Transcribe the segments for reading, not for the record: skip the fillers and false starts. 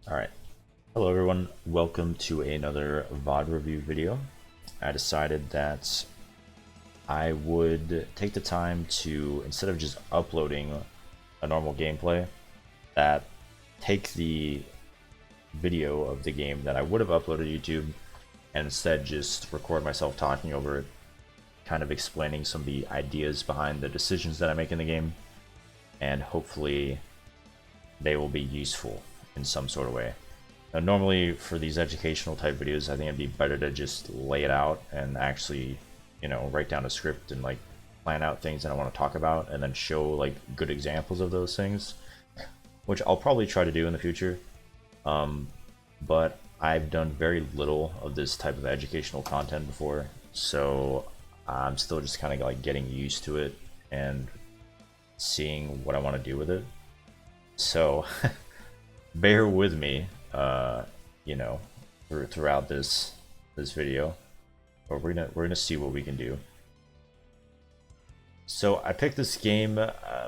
Alright, hello everyone, welcome to another VOD review video. I decided that I would take the time to, instead of just uploading a normal gameplay, that take the video of the game that I would have uploaded to YouTube and instead just record myself talking over it, kind of explaining some of the ideas behind the decisions that I make in the game, and hopefully they will be useful in some sort of way. Now, normally for these educational type videos, I think it'd be better to just lay it out and actually, write down a script and like plan out things that I want to talk about and then show like good examples of those things, which I'll probably try to do in the future. But I've done very little of this type of educational content before, so I'm still just kind of like getting used to it and seeing what I want to do with it. So bear with me, throughout this video, but we're gonna see what we can do. So I picked this game.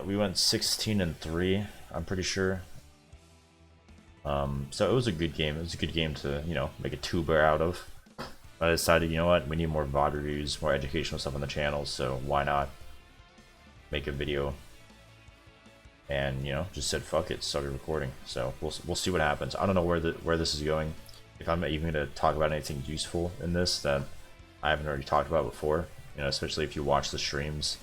We went 16-3, I'm pretty sure. So it was a good game. It was a good game to make a tuber out of. But I decided, you know what, we need more VOD reviews, more educational stuff on the channel. So why not make a video? And just said fuck it, started recording. So we'll see what happens. I don't know where this is going. If I'm even gonna talk about anything useful in this that I haven't already talked about before. Especially if you watch the streams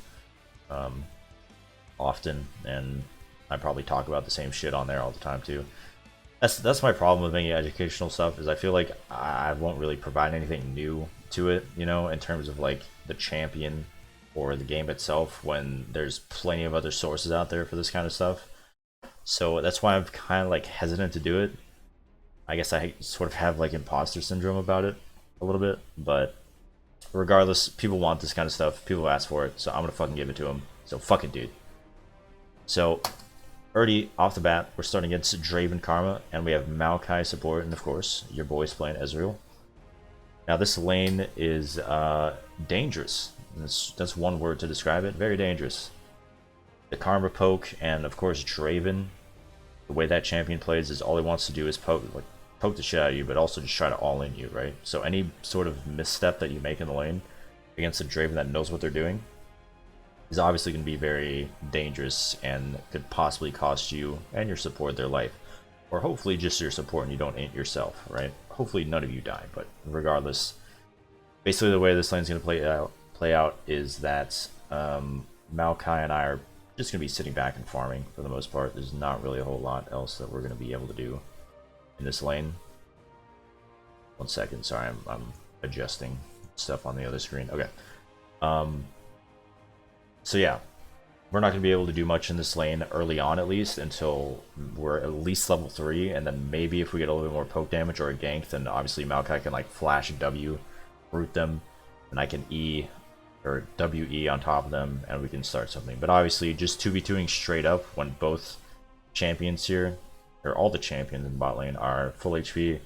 often, and I probably talk about the same shit on there all the time too. That's my problem with making educational stuff, is I feel like I won't really provide anything new to it, in terms of like the champion or the game itself, when there's plenty of other sources out there for this kind of stuff. So that's why I'm kind of like hesitant to do it. I guess I sort of have like imposter syndrome about it a little bit, but regardless, people want this kind of stuff. People ask for it, so I'm gonna fucking give it to them. So fuck it, dude. So already off the bat, we're starting against Draven Karma, and we have Maokai support, and of course, your boy's playing Ezreal. Now this lane is dangerous. That's one word to describe it. Very dangerous. The Karma poke, and of course Draven, the way that champion plays is all he wants to do is poke the shit out of you, but also just try to all-in you, right? So any sort of misstep that you make in the lane against a Draven that knows what they're doing is obviously going to be very dangerous and could possibly cost you and your support their life. Or hopefully just your support and you don't int yourself, right? Hopefully none of you die, but regardless, basically the way this lane's going to play out is that Maokai and I are just going to be sitting back and farming for the most part. There's not really a whole lot else that we're going to be able to do in this lane. 1 second, sorry, I'm adjusting stuff on the other screen. Okay. So yeah, we're not going to be able to do much in this lane early on, at least, until we're at least level 3, and then maybe if we get a little bit more poke damage or a gank, then obviously Maokai can like flash W, root them, and I can E or WE on top of them, and we can start something. But obviously, just 2v2ing straight up when both champions here, or all the champions in bot lane, are full HP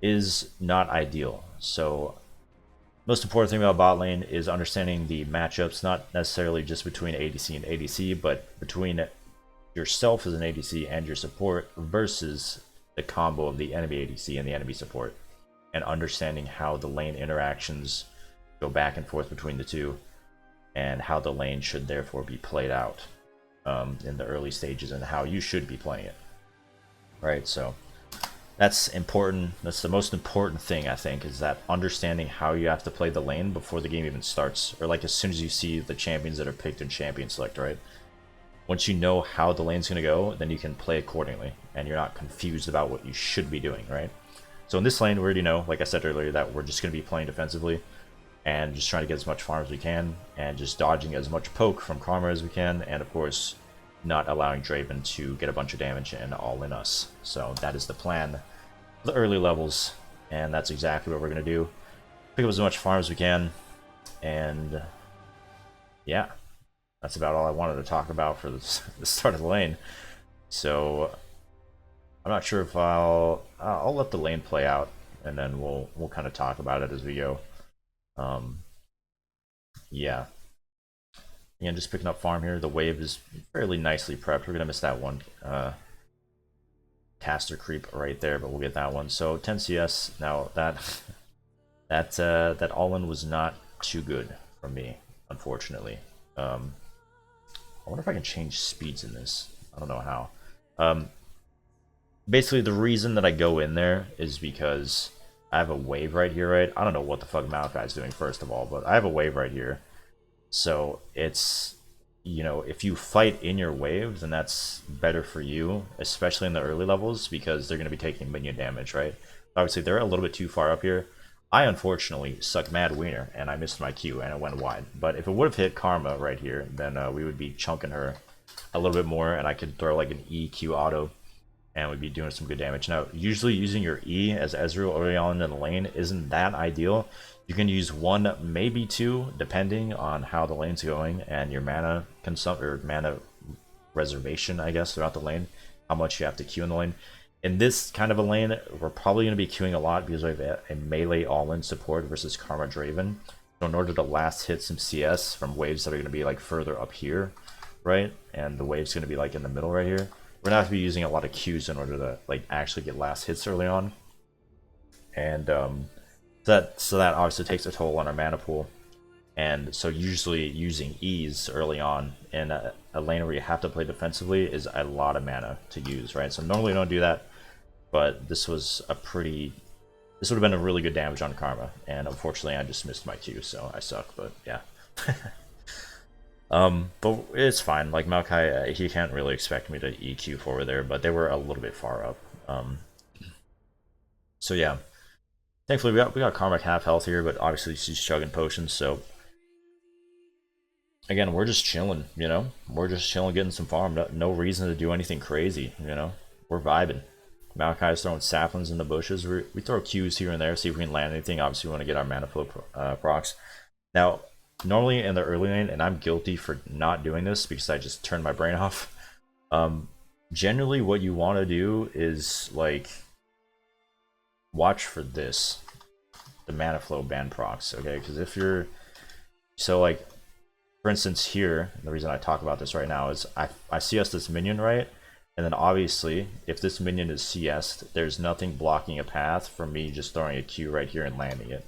is not ideal. So most important thing about bot lane is understanding the matchups, not necessarily just between ADC and ADC, but between yourself as an ADC and your support versus the combo of the enemy ADC and the enemy support, and understanding how the lane interactions go back and forth between the two, and how the lane should therefore be played out in the early stages, and how you should be playing it. Right, so that's important. That's the most important thing, I think, is that understanding how you have to play the lane before the game even starts, or like as soon as you see the champions that are picked in champion select, right? Once you know how the lane's going to go, then you can play accordingly, and you're not confused about what you should be doing, right? So in this lane, we already know, like I said earlier, that we're just going to be playing defensively and just trying to get as much farm as we can, and just dodging as much poke from Karma as we can, and of course not allowing Draven to get a bunch of damage and all in us. So that is the plan for the early levels, and that's exactly what we're going to do. Pick up as much farm as we can, and yeah, that's about all I wanted to talk about for the start of the lane. So I'm not sure if I'll let the lane play out, and then we'll kind of talk about it as we go. Yeah. Again, just picking up farm here. The wave is fairly nicely prepped. We're gonna miss that one caster creep right there, but we'll get that one. So 10 CS. Now that that all-in was not too good for me, unfortunately. I wonder if I can change speeds in this. I don't know how. Basically, the reason that I go in there is because I have a wave right here, right? I don't know what the fuck Maokai's doing, first of all, but I have a wave right here. So it's, you know, if you fight in your wave, then that's better for you, especially in the early levels, because they're going to be taking minion damage, right? Obviously, they're a little bit too far up here. I unfortunately suck mad wiener, and I missed my Q, and it went wide. But if it would have hit Karma right here, then we would be chunking her a little bit more, and I could throw like an EQ auto, and we'd be doing some good damage. Now, usually using your E as Ezreal early on in the lane isn't that ideal. You can use one, maybe two, depending on how the lane's going and your mana or mana reservation, I guess, throughout the lane, how much you have to queue in the lane. In this kind of a lane, we're probably going to be queuing a lot because we have a melee all-in support versus Karma Draven. So in order to last hit some CS from waves that are going to be like further up here, right? And the wave's going to be like in the middle right here. We're going to have to be using a lot of Qs in order to like actually get last hits early on. And so that obviously takes a toll on our mana pool. And so usually using E's early on in a lane where you have to play defensively is a lot of mana to use, right? So normally I don't do that, but this was this would have been a really good damage on Karma, and unfortunately I just missed my Q, so I suck, but yeah. But it's fine. Like Maokai, he can't really expect me to EQ forward there, but they were a little bit far up. So yeah, thankfully we got Karma half health here, but obviously she's chugging potions. So again, we're just chilling, you know. We're just chilling, getting some farm. No reason to do anything crazy, you know. We're vibing. Maokai's throwing saplings in the bushes. We throw Qs here and there, see if we can land anything. Obviously, we want to get our mana flow procs. Now, normally in the early lane, and I'm guilty for not doing this because I just turned my brain off. Generally, what you want to do is like watch for this, the mana flow band procs, okay? Because if you're like, for instance, here, the reason I talk about this right now is I CS this minion, right? And then obviously, if this minion is CS'd, there's nothing blocking a path for me just throwing a Q right here and landing it.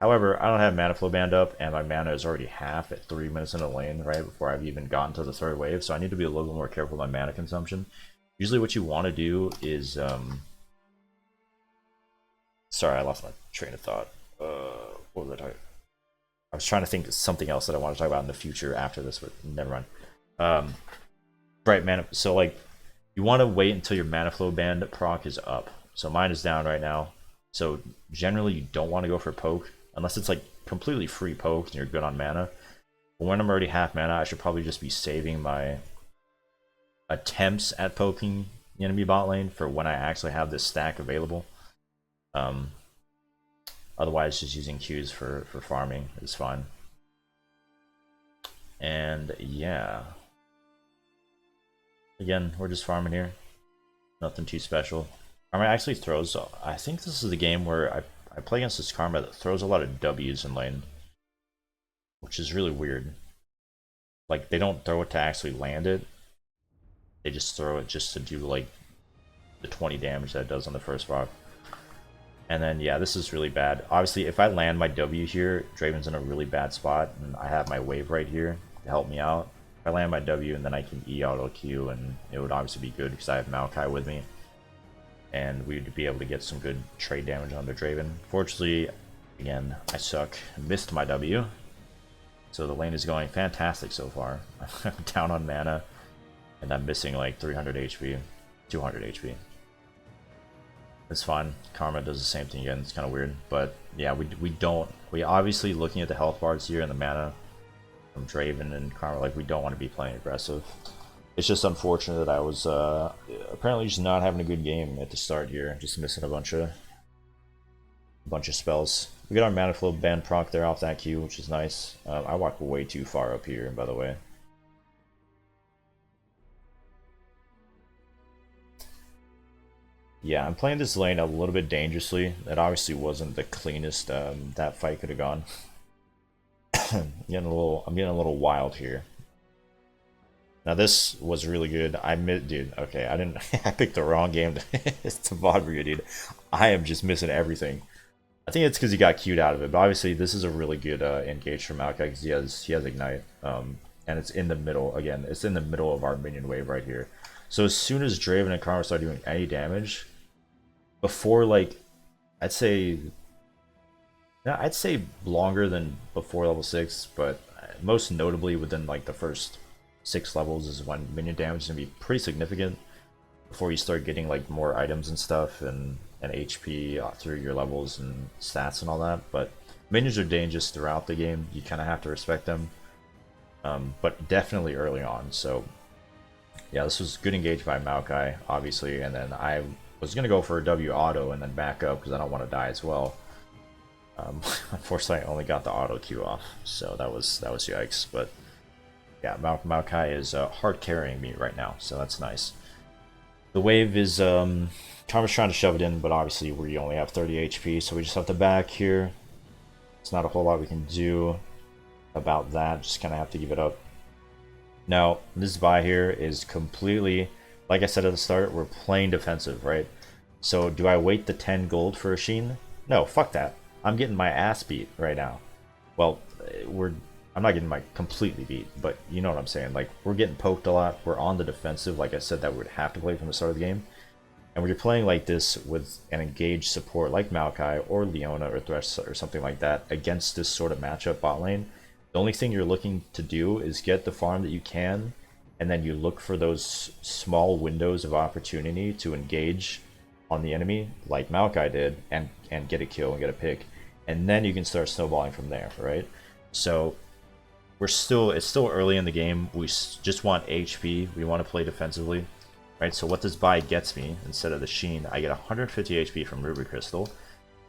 However, I don't have mana flow band up, and my mana is already half at 3 minutes in the lane, right, before I've even gotten to the third wave, so I need to be a little bit more careful with my mana consumption. Usually what you want to do is, sorry, I lost my train of thought. What was I talking? I was trying to think of something else that I want to talk about in the future after this, but never mind. Right, mana. So like, you want to wait until your mana flow band proc is up. So mine is down right now. So generally, you don't want to go for poke unless it's like completely free poke and you're good on mana. But when I'm already half mana, I should probably just be saving my attempts at poking the enemy bot lane for when I actually have this stack available. Otherwise, just using Qs for farming is fine. And yeah. Again, we're just farming here. Nothing too special. Karma actually throws... I think this is the game where I play against this Karma that throws a lot of W's in lane. Which is really weird. Like, they don't throw it to actually land it. They just throw it just to do, like, the 20 damage that it does on the first rock. And then, yeah, this is really bad. Obviously, if I land my W here, Draven's in a really bad spot, and I have my wave right here to help me out. If I land my W, and then I can E auto Q, and it would obviously be good because I have Maokai with me. And we'd be able to get some good trade damage onto Draven. Fortunately, again, I suck. Missed my W. So the lane is going fantastic so far. I'm down on mana, and I'm missing like 300 HP, 200 HP. It's fine. Karma does the same thing again. It's kind of weird, but yeah, we obviously looking at the health bars here and the mana from Draven and Karma, like we don't want to be playing aggressive. It's just unfortunate that I was apparently just not having a good game at the start here, just missing a bunch of spells. We got our mana flow band proc there off that Q, which is nice. I walked way too far up here, by the way. Yeah, I'm playing this lane a little bit dangerously. It obviously wasn't the cleanest that fight could have gone. I'm getting a little wild here. Now this was really good. Dude. Okay, I didn't. I picked the wrong game to VOD review, dude. I am just missing everything. I think it's because he got queued out of it. But obviously, this is a really good engage from Maokai because he has ignite. And it's in the middle again. It's in the middle of our minion wave right here. So as soon as Draven and Karma start doing any damage, before like, I'd say, yeah, I'd say longer than before level 6, but most notably within like the first 6 levels is when minion damage is gonna be pretty significant before you start getting like more items and stuff and HP through your levels and stats and all that. But minions are dangerous throughout the game. You kind of have to respect them, but definitely early on. So yeah, this was good engage by Maokai, obviously, and then I was gonna go for a W auto and then back up because I don't want to die as well. Unfortunately, I only got the auto Q off, so that was yikes. But yeah, Maokai is hard carrying me right now, so that's nice. The wave is Karma's trying to shove it in, but obviously we only have 30 HP, so we just have to back here. It's not a whole lot we can do about that. Just kind of have to give it up. Now, this buy here is completely, like I said at the start, we're playing defensive, right? So do I wait the 10 gold for a Sheen? No, fuck that. I'm getting my ass beat right now. Well, I'm not getting my completely beat, but you know what I'm saying. Like, we're getting poked a lot. We're on the defensive, like I said, that we would have to play from the start of the game. And when you're playing like this with an engaged support like Maokai or Leona or Thresh or something like that against this sort of matchup bot lane, the only thing you're looking to do is get the farm that you can, and then you look for those small windows of opportunity to engage on the enemy, like Maokai did, and get a kill and get a pick. And then you can start snowballing from there, right? So it's still early in the game. We just want HP. We want to play defensively, right? So what this buy gets me, instead of the Sheen, I get 150 HP from Ruby Crystal.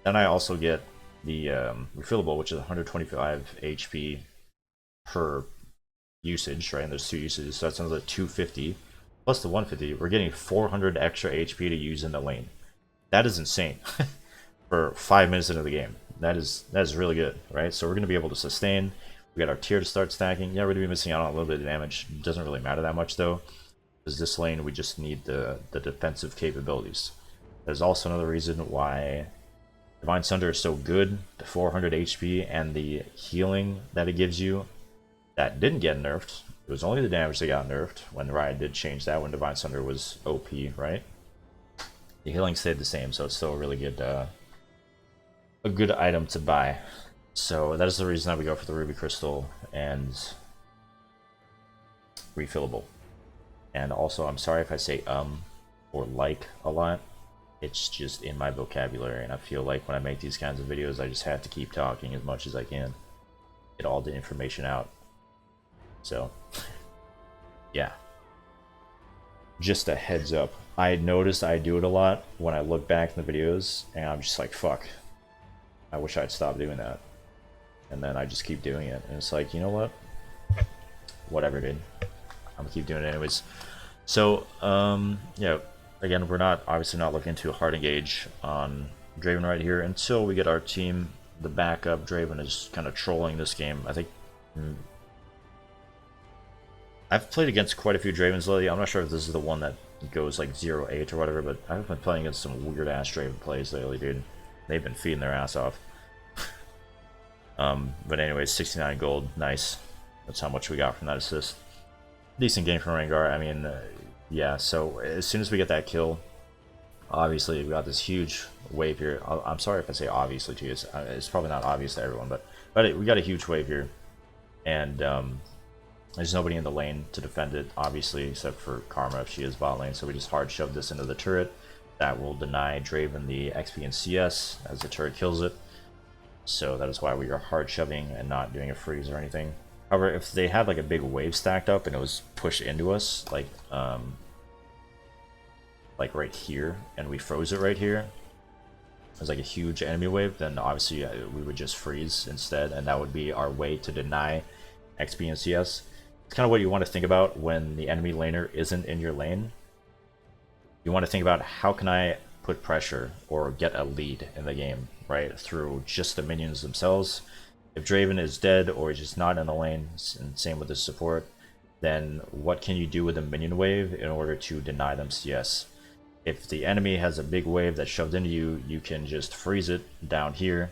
Then I also get the refillable, which is 125 HP per usage, right? And there's 2 usages, so that's another 250 plus the 150. We're getting 400 extra HP to use in the lane. That is insane for 5 minutes into the game. That is really good, right? So we're going to be able to sustain. We got our tier to start stacking. Yeah, we're going to be missing out on a little bit of damage. It doesn't really matter that much though, because this lane we just need the defensive capabilities. There's also another reason why Divine Sunder is so good. The 400 HP and the healing that it gives you, that didn't get nerfed. It was only the damage that got nerfed when Riot did change that, when Divine Sunder was OP, right? The healing stayed the same, so it's still a really good a good item to buy. So that is the reason that we go for the Ruby Crystal and refillable. And also, I'm sorry if I say or like a lot. It's just in my vocabulary, and I feel like when I make these kinds of videos, I just have to keep talking as much as I can. Get all the information out. So, yeah. Just a heads up. I noticed I do it a lot when I look back in the videos, and I'm just like, fuck. I wish I'd stop doing that. And then I just keep doing it, and it's like, you know what? Whatever, dude. I'm gonna keep doing it anyways. So, yeah. Again, we're obviously not looking to hard engage on Draven right here until we get our team. The backup Draven is kind of trolling this game. I think I've played against quite a few Dravens lately. I'm not sure if this is the one that goes like 0-8 or whatever, but I've been playing against some weird ass Draven plays lately, dude. They've been feeding their ass off. But anyways, 69 gold, nice. That's how much we got from that assist. Decent game from Rengar. I mean, yeah. So as soon as we get that kill, obviously we got this huge wave here. I'm sorry if I say obviously to you. It's probably not obvious to everyone, but we got a huge wave here, and there's nobody in the lane to defend it, obviously, except for Karma if she is bot lane. So we just hard shove this into the turret. That will deny Draven the XP and CS as the turret kills it. So that is why we are hard shoving and not doing a freeze or anything. However, if they had like a big wave stacked up and it was pushed into us, like right here, and we froze it right here, as like a huge enemy wave, then obviously we would just freeze instead, and that would be our way to deny XP and CS. It's kind of what you want to think about when the enemy laner isn't in your lane. You want to think about, how can I put pressure or get a lead in the game, right? Through just the minions themselves. If Draven is dead or just not in the lane, and same with the support, then what can you do with a minion wave in order to deny them CS? If the enemy has a big wave that's shoved into you, you can just freeze it down here,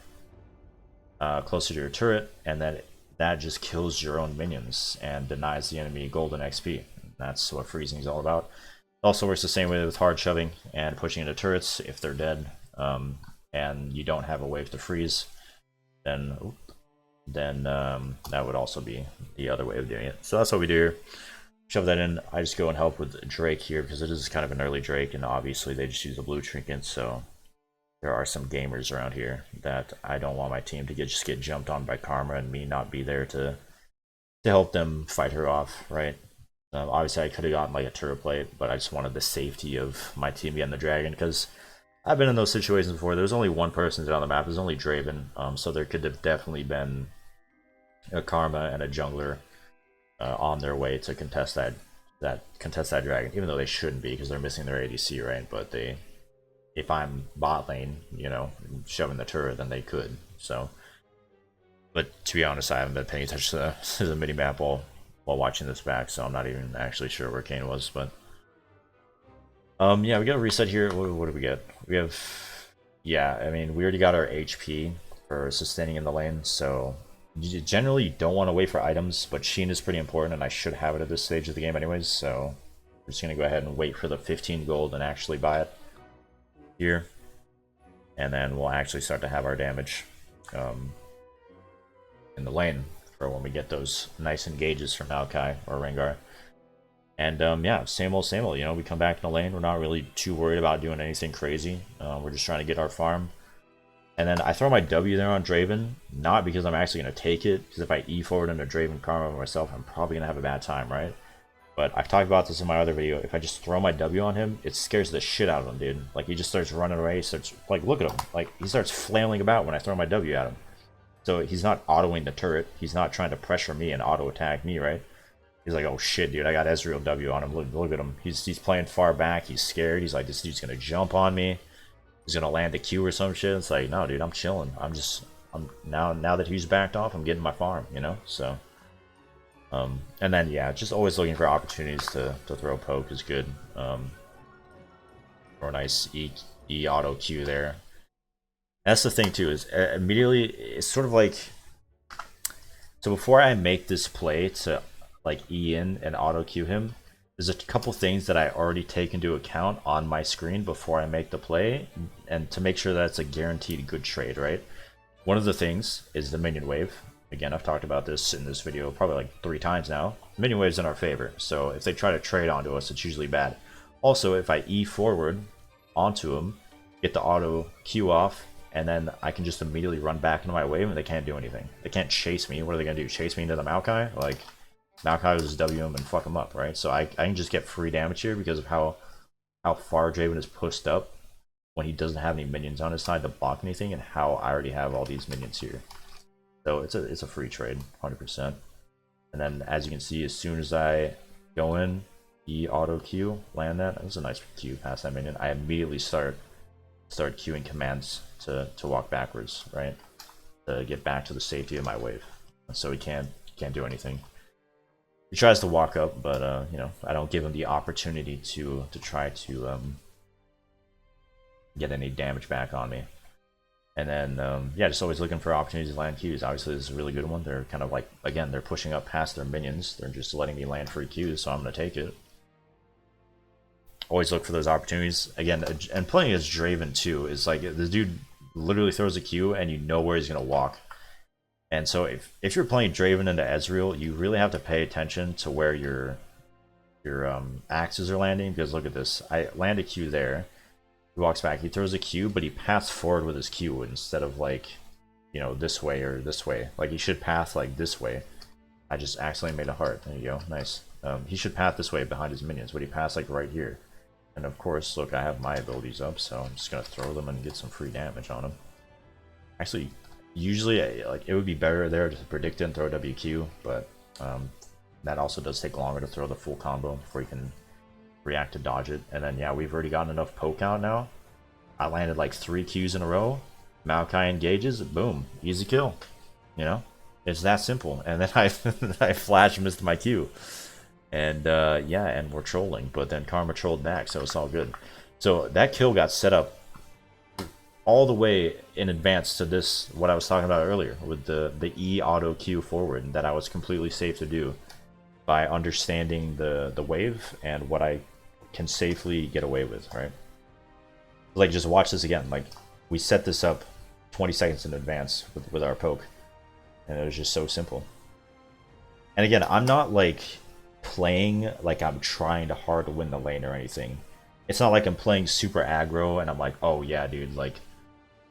closer to your turret, and then that just kills your own minions and denies the enemy golden XP. That's what freezing is all about. It also works the same way with hard shoving and pushing into turrets if they're dead, and you don't have a wave to freeze, then that would also be the other way of doing it. So that's what we do here. Shove that in. I just go and help with Drake here because it is kind of an early Drake, and obviously they just use a blue trinket, so there are some gamers around here that I don't want my team to just get jumped on by Karma and me not be there to help them fight her off, right? Obviously I could have gotten like a turret plate, but I just wanted the safety of my team getting the dragon, because I've been in those situations before. There's only one person on the map. There's only Draven, so there could have definitely been a Karma and a jungler on their way to contest that dragon, even though they shouldn't be because they're missing their ADC, right? But they, if I'm bot lane, you know, shoving the turret, then they could. So, but to be honest, I haven't been paying attention to the mini map while watching this back, so I'm not even actually sure where Kane was. But yeah, we got a reset here. What do we get? We have, yeah, I mean, we already got our HP for sustaining in the lane, so generally you don't want to wait for items, but Sheen is pretty important, and I should have it at this stage of the game anyways, so we're just going to go ahead and wait for the 15 gold and actually buy it here, and then we'll actually start to have our damage in the lane for when we get those nice engages from Maokai or Rengar. And yeah, same old, you know, we come back in the lane, we're not really too worried about doing anything crazy, we're just trying to get our farm. And then I throw my W there on Draven, not because I'm actually going to take it, because if I E forward into Draven Karma myself, I'm probably going to have a bad time, right? But I've talked about this in my other video. If I just throw my W on him, it scares the shit out of him, dude. Like, he just starts running away, he starts, like, look at him. Like, he starts flailing about when I throw my W at him. So he's not autoing the turret, he's not trying to pressure me and auto-attack me, right? He's like, oh shit, dude, I got Ezreal W on him, look at him. He's playing far back, he's scared, he's like, this dude's going to jump on me. He's gonna land a Q or some shit. It's like, no, dude, I'm chilling. I'm now that he's backed off, I'm getting my farm, you know. So, and then yeah, just always looking for opportunities to throw poke is good. Or a nice E auto Q there. That's the thing too, is immediately it's sort of like, so before I make this play to like E in and auto Q him, there's a couple things that I already take into account on my screen before I make the play, and to make sure that it's a guaranteed good trade, right? One of the things is the minion wave. Again, I've talked about this in this video probably like 3 times now. Minion wave's in our favor, so if they try to trade onto us, it's usually bad. Also, if I E forward onto them, get the auto Q off, and then I can just immediately run back into my wave and they can't do anything. They can't chase me. What are they going to do? Chase me into the Maokai? Like, Maokai will just W him and fuck him up, right? So I can just get free damage here because of how far Draven is pushed up when he doesn't have any minions on his side to block anything, and how I already have all these minions here. So it's a free trade, 100%. And then as you can see, as soon as I go in, E auto Q, land that. That was a nice Q past that minion. I immediately start queuing commands to walk backwards, right? To get back to the safety of my wave. So he can't do anything. He tries to walk up, but you know, I don't give him the opportunity to try to get any damage back on me. And then yeah, just always looking for opportunities to land Qs. Obviously this is a really good one. They're kind of like, again, they're pushing up past their minions, they're just letting me land free Qs, so I'm going to take it. Always look for those opportunities. Again, and playing as Draven too is like, this dude literally throws a Q and you know where he's going to walk. And so if you're playing Draven into Ezreal, you really have to pay attention to where your axes are landing, because look at this. I land a Q there. He walks back, he throws a Q, but he paths forward with his Q instead of like, you know, this way or this way. Like he should path like this way. I just accidentally made a heart. There you go, nice. He should path this way behind his minions, but he passed like right here. And of course, look, I have my abilities up, so I'm just gonna throw them and get some free damage on him. Actually, usually like it would be better there to predict it and throw a WQ, but that also does take longer to throw the full combo before you can react to dodge it. And then yeah, we've already gotten enough poke out now. I landed like 3 Qs in a row. Maokai engages, boom, easy kill. You know, it's that simple. And then I flash missed my Q. And yeah, and we're trolling, but then Karma trolled back, so it's all good. So that kill got set up all the way in advance to this, what I was talking about earlier, with the E auto Q forward, that I was completely safe to do by understanding the wave and what I can safely get away with, right? Like, just watch this again. Like, we set this up 20 seconds in advance with our poke, and it was just so simple. And again, I'm not like playing like I'm trying to hard to win the lane or anything. It's not like I'm playing super aggro and I'm like, oh yeah, dude, like,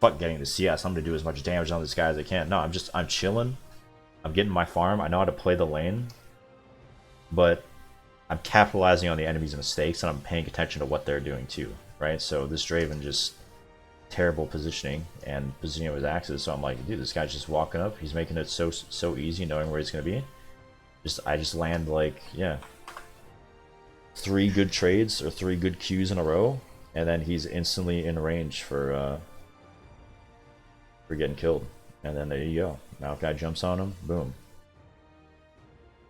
fuck getting the CS. I'm gonna do as much damage on this guy as I can. No, I'm chilling. I'm getting my farm. I know how to play the lane, but I'm capitalizing on the enemy's mistakes and I'm paying attention to what they're doing too, right? So this Draven just terrible positioning and positioning of his axes. So I'm like, dude, this guy's just walking up. He's making it so easy knowing where he's gonna be. I just land like, yeah, 3 good trades or 3 good Qs in a row, and then he's instantly in range for getting killed. And then there you go. Now if guy jumps on him, boom.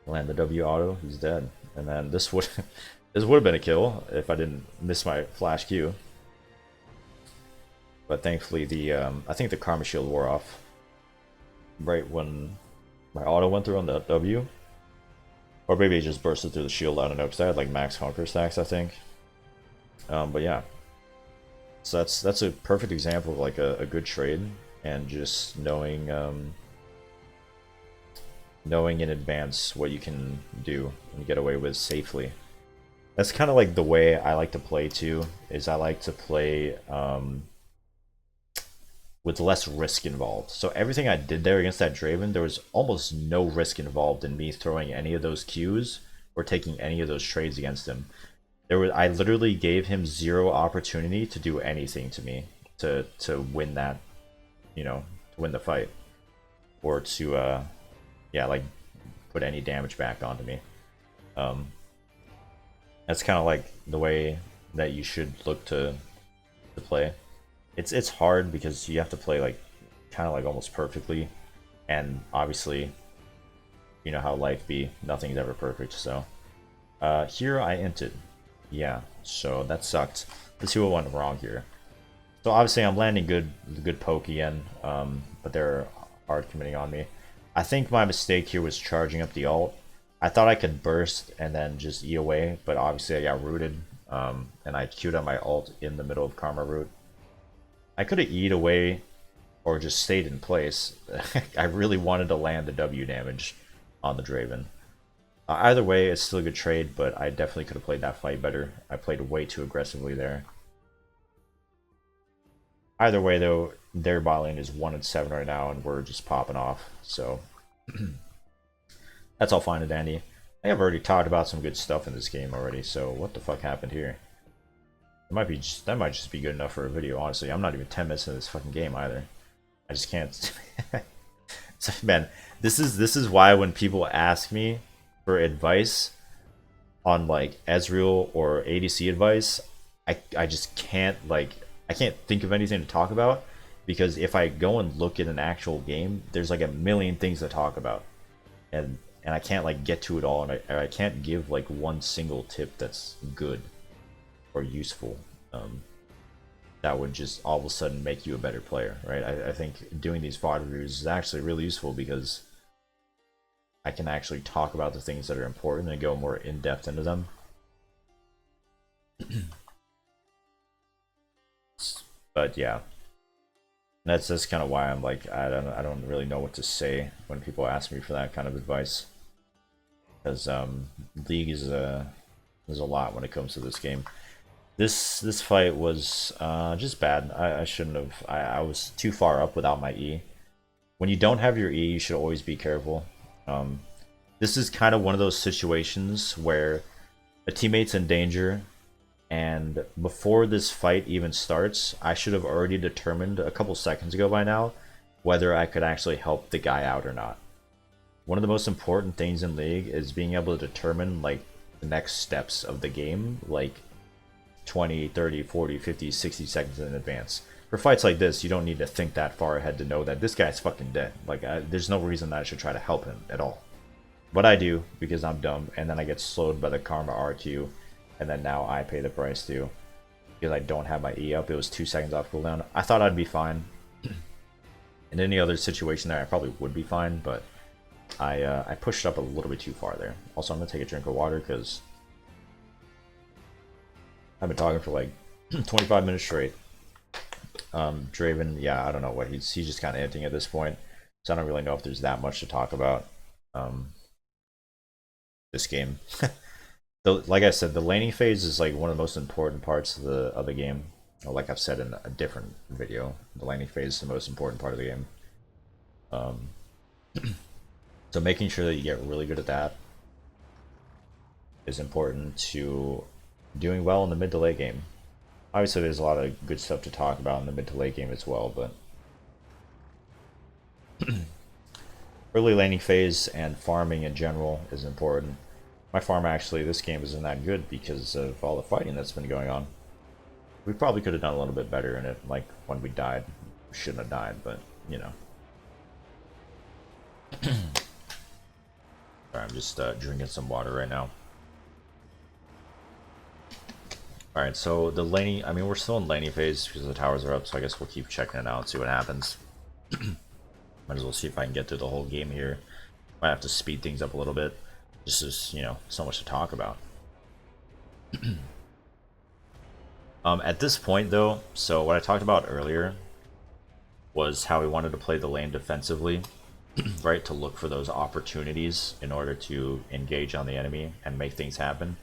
Land the W auto, he's dead. And then this would this would have been a kill if I didn't miss my flash Q. But thankfully the I think the Karma Shield wore off right when my auto went through on the W. Or maybe it just bursted through the shield, I don't know, because I had like max conquer stacks, I think. But yeah. So that's a perfect example of like a good trade, and just knowing knowing in advance what you can do and get away with safely. That's kind of like the way I like to play too, is I like to play with less risk involved. So everything I did there against that Draven, there was almost no risk involved in me throwing any of those Qs or taking any of those trades against him. I literally gave him 0 opportunity to do anything to me to win that, you know, to win the fight, or to yeah, like put any damage back onto me. That's kind of like the way that you should look to play. It's hard because you have to play like kind of like almost perfectly, and obviously you know how life be, nothing's ever perfect. So here I inted, yeah, so that sucked. Let's see what went wrong here. So obviously I'm landing good poke again, but they're hard committing on me. I think my mistake here was charging up the ult. I thought I could burst and then just E away, but obviously I got rooted, and I queued up my ult in the middle of Karma root. I could have E'd away or just stayed in place. I really wanted to land the W damage on the Draven. Either way, it's still a good trade, but I definitely could have played that fight better. I played way too aggressively there. Either way, though, their bot lane is 1-7 right now, and we're just popping off. So that's all fine and dandy. I have already talked about some good stuff in this game already. So what the fuck happened here? That might just be good enough for a video, honestly. I'm not even 10 minutes into this fucking game either. I just can't. So, man, this is why when people ask me for advice on like Ezreal or ADC advice, I just can't, like, I can't think of anything to talk about, because if I go and look at an actual game, there's like a million things to talk about, and I can't like get to it all, and I can't give like one single tip that's good or useful that would just all of a sudden make you a better player, right? I think doing these VOD reviews is actually really useful because I can actually talk about the things that are important and go more in depth into them. But yeah, that's kind of why I'm like, I don't really know what to say when people ask me for that kind of advice, because League is a lot when it comes to this game. This fight was just bad. I shouldn't have. I was too far up without my E. When you don't have your E, you should always be careful. This is kind of one of those situations where a teammate's in danger, and before this fight even starts, I should have already determined a couple seconds ago by now whether I could actually help the guy out or not. One of the most important things in League is being able to determine like the next steps of the game, like 20, 30, 40, 50, 60 seconds in advance. For fights like this, you don't need to think that far ahead to know that this guy's fucking dead. Like, there's no reason that I should try to help him at all. But I do, because I'm dumb, and then I get slowed by the Karma RQ, and then now I pay the price too. Because I don't have my E up, it was 2 seconds off cooldown. I thought I'd be fine. In any other situation there, I probably would be fine, but I pushed up a little bit too far there. Also, I'm going to take a drink of water, because I've been talking for like 25 minutes straight. Draven, yeah, I don't know what he's just kind of hinting at this point, so I don't really know if there's that much to talk about this game. Like I said, the laning phase is like one of the most important parts of the game. Like I've said in a different video, the laning phase is the most important part of the game. So making sure that you get really good at that is important to doing well in the mid to late game. Obviously, there's a lot of good stuff to talk about in the mid to late game as well, but early laning phase and farming in general is important. My farm actually, this game isn't that good because of all the fighting that's been going on. We probably could have done a little bit better in it, like when we died. We shouldn't have died, but you know. Sorry, I'm just drinking some water right now. Alright, so the laning, I mean, we're still in laning phase because the towers are up, so I guess we'll keep checking it out and see what happens. Might as well see if I can get through the whole game here. Might have to speed things up a little bit. Just as, you know, so much to talk about. At this point, though, so what I talked about earlier was how we wanted to play the lane defensively, right? To look for those opportunities in order to engage on the enemy and make things happen.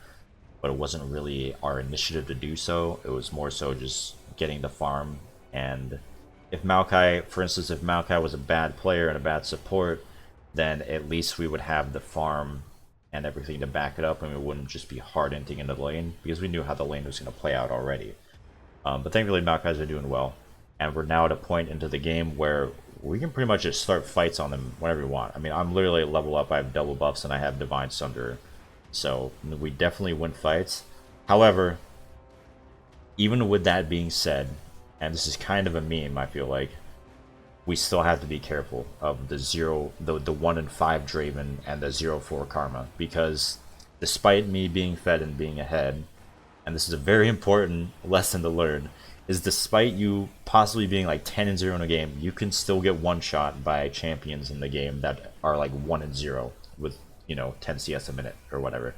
But it wasn't really our initiative to do so. It was more so just getting the farm. And if Maokai, for instance, if Maokai was a bad player and a bad support, then at least we would have the farm and everything to back it up, and we wouldn't just be hard inting into the lane, because we knew how the lane was going to play out already. But thankfully Maokai's are doing well, and we're now at a point into the game where we can pretty much just start fights on them whenever we want. I mean, I'm literally level up, I have double buffs, and I have Divine Sunder, so we definitely win fights. However, even with that being said, and this is kind of a meme, I feel like, we still have to be careful of the 1 in 5 Draven and the 0-4 Karma, because despite me being fed and being ahead, and this is a very important lesson to learn, is despite you possibly being like 10-0 in a game, you can still get one shot by champions in the game that are like 1-0 with, you know, 10 CS a minute or whatever.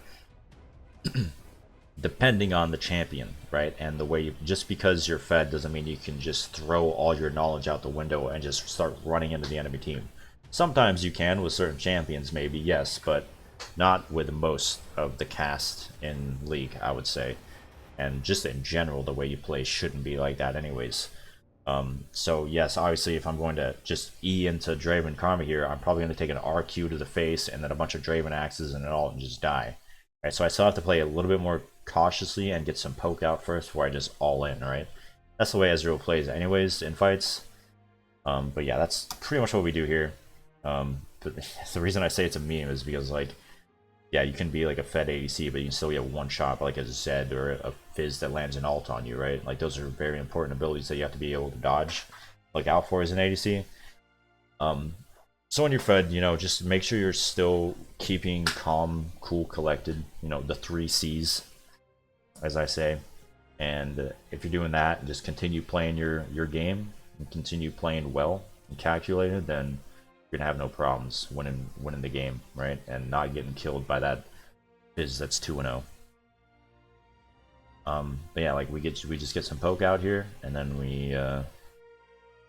Depending on the champion, right? And the way you, just because you're fed doesn't mean you can just throw all your knowledge out the window and just start running into the enemy team. Sometimes you can with certain champions, maybe, yes, but not with most of the cast in League, I would say. And just in general, the way you play shouldn't be like that anyways. So yes, obviously if I'm going to just E into Draven Karma here, I'm probably going to take an RQ to the face and then a bunch of Draven axes and an ult and just die. Right, so I still have to play a little bit more cautiously and get some poke out first before I just all in, right? That's the way Ezreal plays anyways in fights. But yeah, that's pretty much what we do here. But the reason I say it's a meme is because, like, yeah, you can be like a fed ADC, but you can still get one shot by like a Zed or a Fizz that lands an ult on you, right? Like, those are very important abilities that you have to be able to dodge, like out for as an ADC. So when you're fed, you know, just make sure you're still keeping calm, cool, collected, you know, the 3 C's, as I say. And if you're doing that, just continue playing your game and continue playing well and calculated, then you're gonna have no problems winning the game, right? And not getting killed by that Fizz that's 2-0. But yeah, like we just get some poke out here, and then we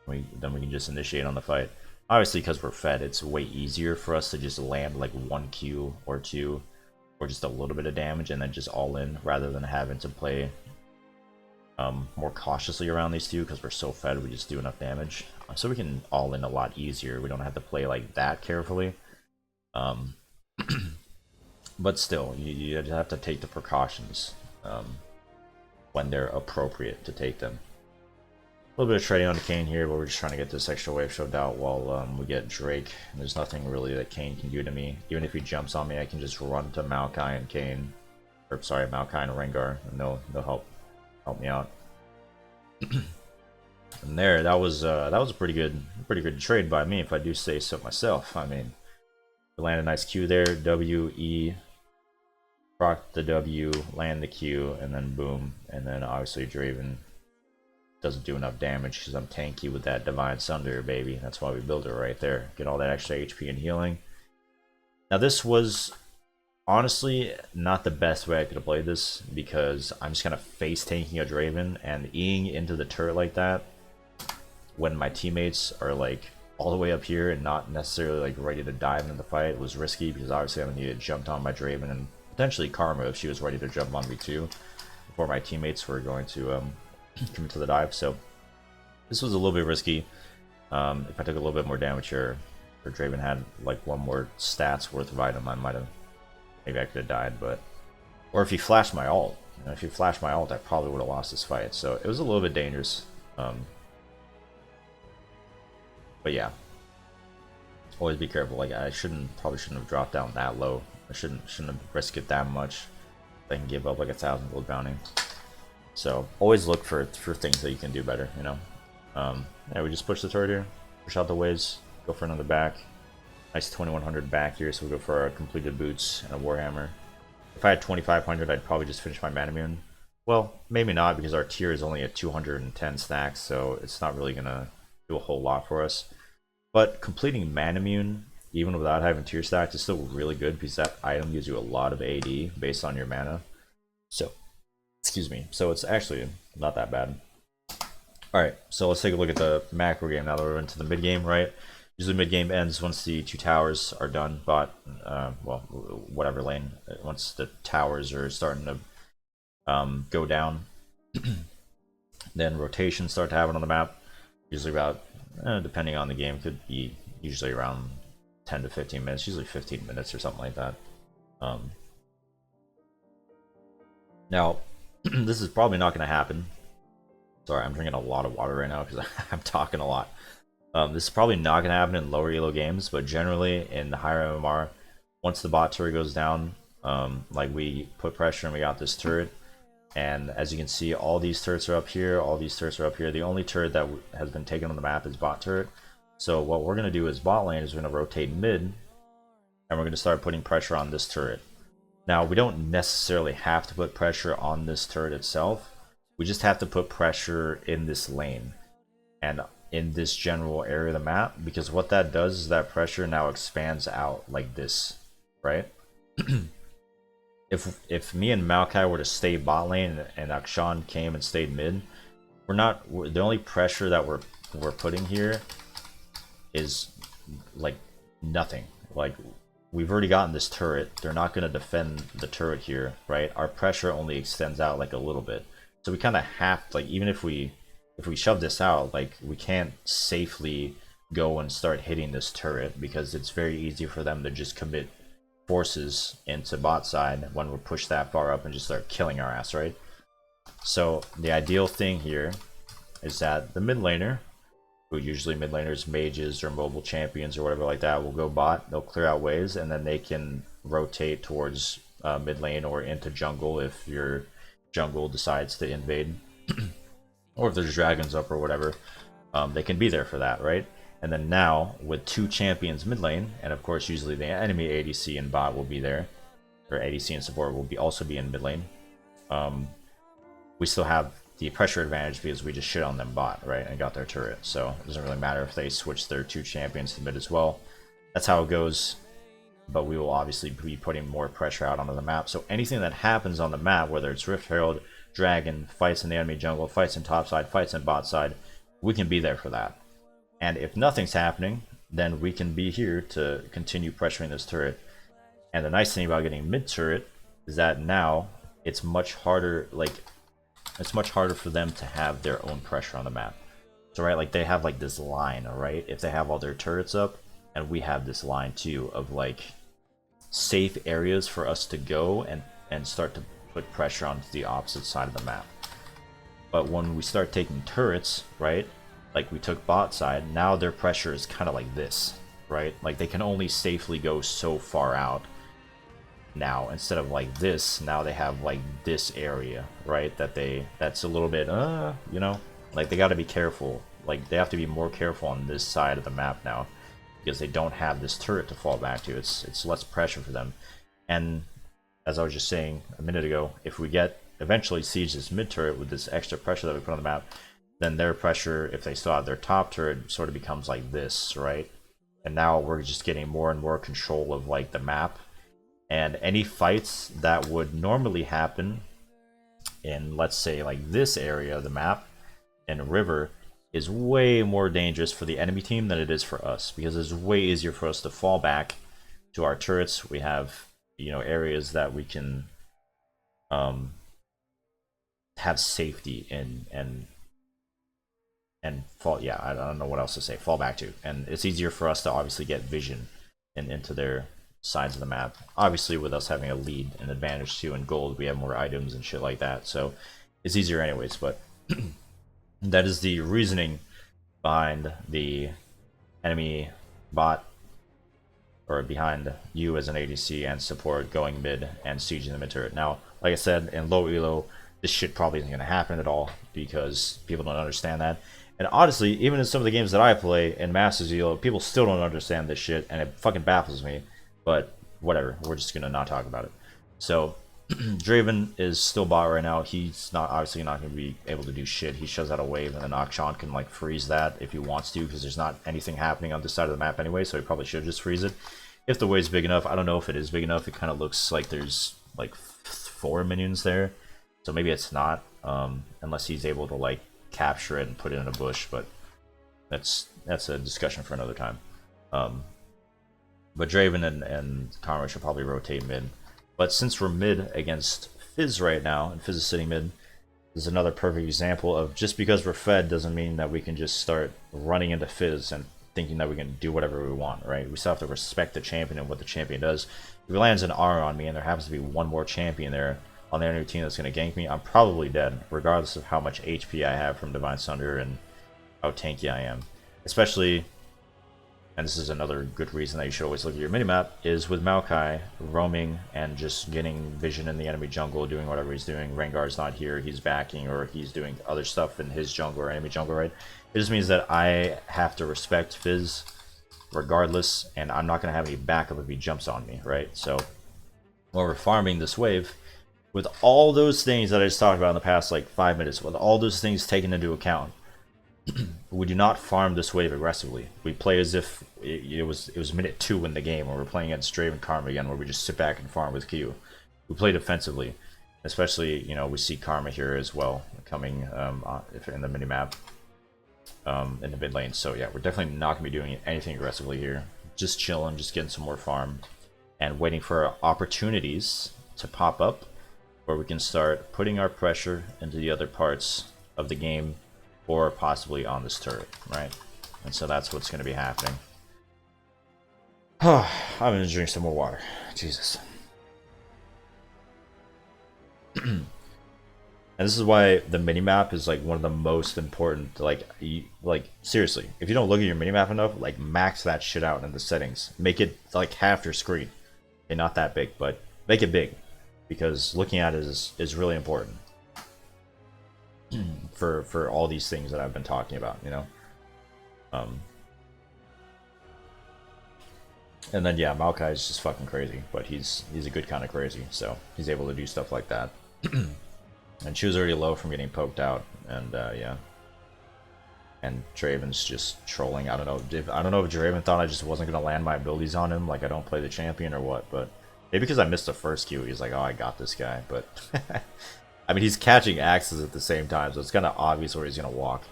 can just initiate on the fight. Obviously, because we're fed, it's way easier for us to just land like 1 Q or 2, or just a little bit of damage, and then just all in, rather than having to play more cautiously around these two, because we're so fed, we just do enough damage. So we can all in a lot easier. We don't have to play like that carefully. But still, you have to take the precautions when they're appropriate to take them. A little bit of trading on the Kayn here, but we're just trying to get this extra wave shoved out while we get Drake. There's nothing really that Kayn can do to me. Even if he jumps on me, I can just run to Maokai and Kayn, or sorry, Maokai and Rengar, and they'll help me out. And there, that was a pretty good trade by me, if I do say so myself. I mean, land a nice Q there, W, E, proc the W, land the Q, and then boom. And then obviously Draven doesn't do enough damage because I'm tanky with that Divine Sunder, baby. That's why we build it right there. Get all that extra HP and healing. Now this was honestly not the best way I could have played this, because I'm just kind of face tanking a Draven and Eing into the turret like that when my teammates are like all the way up here and not necessarily like ready to dive into the fight was risky, because obviously I would need to jump on my Draven and potentially Karma if she was ready to jump on me too before my teammates were going to commit to the dive. So this was a little bit risky. If I took a little bit more damage here, or Draven had like one more stats worth of item, I might have, maybe I could have died. But or if he flashed my ult, you know, if he flashed my ult, I probably would have lost this fight. So it was a little bit dangerous. But yeah, always be careful. Like I probably shouldn't have dropped down that low. I shouldn't have risked it that much. I can give up like 1,000 gold bounty. So always look for things that you can do better, you know. Yeah, we just push the turret here, push out the waves, go for another back. Nice 2100 back here, so we'll go for our completed boots and a warhammer. If I had 2500, I'd probably just finish my mana mune. Well, maybe not, because our tier is only at 210 stacks, so it's not really gonna do a whole lot for us. But completing mana mune, even without having tier stacks, is still really good, because that item gives you a lot of AD based on your mana. So, excuse me. So it's actually not that bad. Alright, so let's take a look at the macro game now that we're into the mid game, right? Usually mid game ends once the 2 towers are done, but well, whatever lane, once the towers are starting to go down, then rotations start to happen on the map. Usually about, depending on the game, could be usually around 10 to 15 minutes, usually 15 minutes or something like that. Now, this is probably not going to happen. Sorry, I'm drinking a lot of water right now because I'm talking a lot. This is probably not going to happen in lower elo games, but generally in the higher MMR, once the bot turret goes down, like we put pressure and we got this turret, and as you can see, all these turrets are up here, all these turrets are up here. The only turret that has been taken on the map is bot turret. So what we're going to do is bot lane is we're going to rotate mid, and we're going to start putting pressure on this turret. Now, we don't necessarily have to put pressure on this turret itself. We just have to put pressure in this lane and in this general area of the map, because what that does is that pressure now expands out like this, right? If me and Maokai were to stay bot lane and Akshan came and stayed mid, the only pressure that we're putting here is like nothing. Like, we've already gotten this turret. They're not going to defend the turret here, right? Our pressure only extends out like a little bit. So we kind of have, like, even if we shove this out, like, we can't safely go and start hitting this turret, because it's very easy for them to just commit forces into bot side when we're pushed that far up and just start killing our ass, right? So the ideal thing here is that the mid laner, who usually mid laners, mages or mobile champions or whatever like that, will go bot, they'll clear out waves, and then they can rotate towards mid lane or into jungle if your jungle decides to invade. Or if there's dragons up or whatever, they can be there for that, right? And then now, with 2 champions mid lane, and of course usually the enemy ADC and bot will be there, or ADC and support will also be in mid lane, we still have the pressure advantage because we just shit on them bot, right, and got their turret. So it doesn't really matter if they switch their 2 champions to mid as well. That's how it goes. But we will obviously be putting more pressure out onto the map. So anything that happens on the map, whether it's Rift Herald, Dragon, fights in the enemy jungle, fights in top side, fights in bot side, we can be there for that. And if nothing's happening, then we can be here to continue pressuring this turret. And the nice thing about getting mid turret is that now it's much harder, like, it's much harder for them to have their own pressure on the map. So, right, like, they have like this line, right? If they have all their turrets up, and we have this line too of like safe areas for us to go and start to put pressure onto the opposite side of the map. But when we start taking turrets, right, like we took bot side, now their pressure is kind of like this, right? Like, they can only safely go so far out now, instead of like this. Now they have like this area, right, that's a little bit you know, like, they got to be careful. Like, they have to be more careful on this side of the map now, because they don't have this turret to fall back to. It's less pressure for them. And as I was just saying a minute ago, if we get eventually siege this mid turret with this extra pressure that we put on the map, then their pressure, if they still have their top turret, sort of becomes like this, right? And now we're just getting more and more control of like the map, and any fights that would normally happen in, let's say, like this area of the map in a river is way more dangerous for the enemy team than it is for us, because it's way easier for us to fall back to our turrets. We have, you know, areas that we can have safety in and fall, yeah, I don't know what else to say, fall back to. And it's easier for us to obviously get vision into their sides of the map. Obviously, with us having a lead and advantage too in gold, we have more items and shit like that, so it's easier anyways. But that is the reasoning behind the enemy bot, or behind you as an ADC and support going mid and sieging the mid turret. Now, like I said, in low elo, this shit probably isn't going to happen at all because people don't understand that. And honestly, even in some of the games that I play in Masters Elo, people still don't understand this shit, and it fucking baffles me. But whatever, we're just gonna not talk about it. So Draven is still bot right now. He's not, obviously not gonna be able to do shit. He shoves out a wave, and then Akshan can like freeze that if he wants to, because there's not anything happening on this side of the map anyway, so he probably should just freeze it. If the wave's big enough, I don't know if it is big enough. It kind of looks like there's like 4 minions there, so maybe it's not, unless he's able to like capture it and put it in a bush, but that's a discussion for another time. But Draven and Karma should probably rotate mid. But since we're mid against Fizz right now, and Fizz is sitting mid, this is another perfect example of just because we're fed doesn't mean that we can just start running into Fizz and thinking that we can do whatever we want, right? We still have to respect the champion and what the champion does. If he lands an R on me and there happens to be one more champion there on the enemy team that's going to gank me, I'm probably dead, regardless of how much HP I have from Divine Sunder and how tanky I am. Especially, and this is another good reason that you should always look at your minimap, is with Maokai roaming and just getting vision in the enemy jungle, doing whatever he's doing. Rengar's not here, he's backing, or he's doing other stuff in his jungle or enemy jungle, right? It just means that I have to respect Fizz regardless, and I'm not going to have any backup if he jumps on me, right? So while we're farming this wave, with all those things that I just talked about in the past like 5 minutes, with all those things taken into account, we do not farm this wave aggressively. We play as if it was minute 2 in the game, when we're playing against Draven Karma again, where we just sit back and farm with Q. We play defensively, especially, you know, we see Karma here as well coming in the minimap in the mid lane. So yeah, we're definitely not gonna be doing anything aggressively here. Just chilling, just getting some more farm, and waiting for opportunities to pop up where we can start putting our pressure into the other parts of the game, or possibly on this turret, right? And so that's what's going to be happening. I'm going to drink some more water. Jesus. And this is why the minimap is like one of the most important. Like seriously, if you don't look at your minimap enough, like max that shit out in the settings. Make it like half your screen. Okay, not that big, but make it big, because looking at it is really important for all these things that I've been talking about, you know. And then yeah, Maokai is just fucking crazy, but he's a good kind of crazy, so he's able to do stuff like that. And she was already low from getting poked out, and yeah. And Draven's just trolling. I don't know if Draven thought I just wasn't gonna land my abilities on him, like I don't play the champion or what, but maybe because I missed the first Q, he's like, oh, I got this guy. But I mean, he's catching axes at the same time, so it's kind of obvious where he's gonna walk.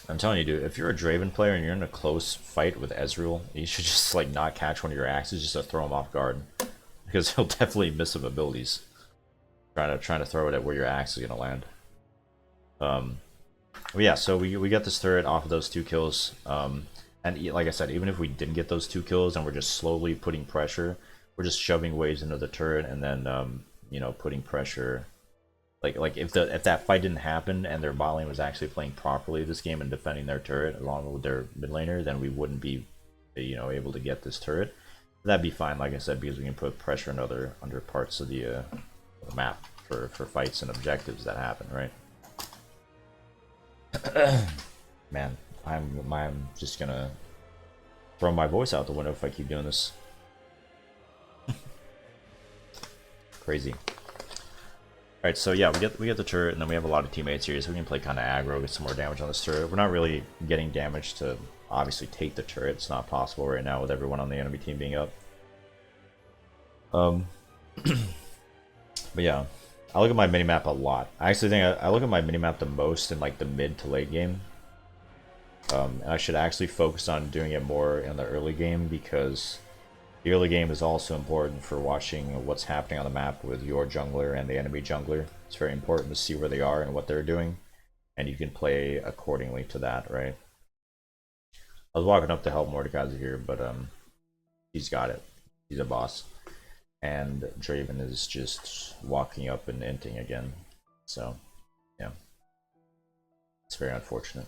I'm telling you, dude, if you're a Draven player and you're in a close fight with Ezreal, you should just like not catch one of your axes just to throw him off guard, because he'll definitely miss some abilities trying to throw it at where your axe is gonna land. But yeah, so we got this turret off of those 2 kills. And like I said, even if we didn't get those 2 kills and we're just slowly putting pressure, we're just shoving waves into the turret, and then you know, putting pressure. Like if that fight didn't happen and their bot lane was actually playing properly this game and defending their turret along with their mid laner, then we wouldn't be, you know, able to get this turret. That'd be fine, like I said, because we can put pressure in other parts of the map for fights and objectives that happen, right? Man, I'm just gonna throw my voice out the window if I keep doing this. Crazy. Alright, so yeah, we get the turret, and then we have a lot of teammates here, so we can play kind of aggro, get some more damage on this turret. We're not really getting damage to obviously take the turret. It's not possible right now with everyone on the enemy team being up. But yeah, I look at my minimap a lot. I actually think I look at my minimap the most in like the mid to late game. And I should actually focus on doing it more in the early game, because the early game is also important for watching what's happening on the map with your jungler and the enemy jungler. It's very important to see where they are and what they're doing, and you can play accordingly to that, right? I was walking up to help Mordekaiser here, but he's got it. He's a boss. And Draven is just walking up and inting again. So, yeah. It's very unfortunate.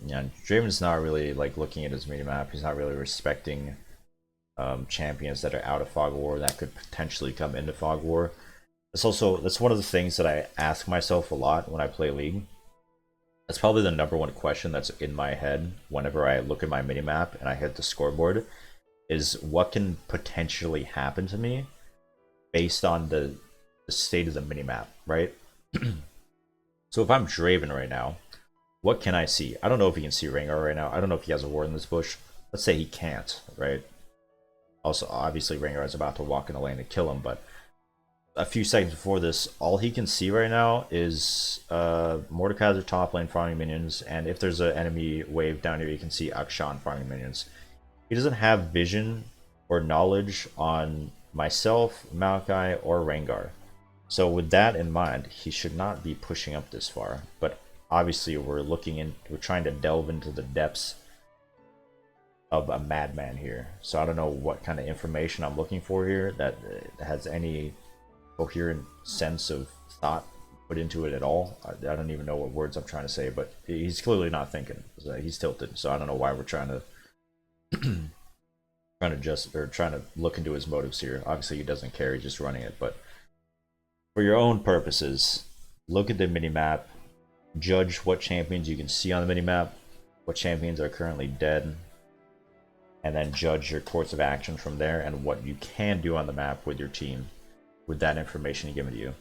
Yeah, Draven's not really like looking at his minimap. He's not really respecting champions that are out of Fog War that could potentially come into Fog War. That's one of the things that I ask myself a lot when I play League. That's probably the #1 question that's in my head whenever I look at my minimap and I hit the scoreboard, is what can potentially happen to me based on the state of the minimap, right? So if I'm Draven right now, what can I see? I don't know if he can see Rengar right now. I don't know if he has a ward in this bush. Let's say he can't, right? Also, obviously, Rengar is about to walk in the lane to kill him, but a few seconds before this, all he can see right now is Mordekaiser top lane farming minions, and if there's an enemy wave down here, you can see Akshan farming minions. He doesn't have vision or knowledge on myself, Maokai, or Rengar. So with that in mind, he should not be pushing up this far. But obviously we're trying to delve into the depths of a madman here. So I don't know what kind of information I'm looking for here that has any coherent sense of thought put into it at all. I don't even know what words I'm trying to say, but he's clearly not thinking. He's tilted, so I don't know why we're trying to trying to look into his motives here. Obviously he doesn't care, he's just running it, but for your own purposes, look at the minimap, judge what champions you can see on the minimap, what champions are currently dead, and then judge your course of action from there and what you can do on the map with your team with that information given to you.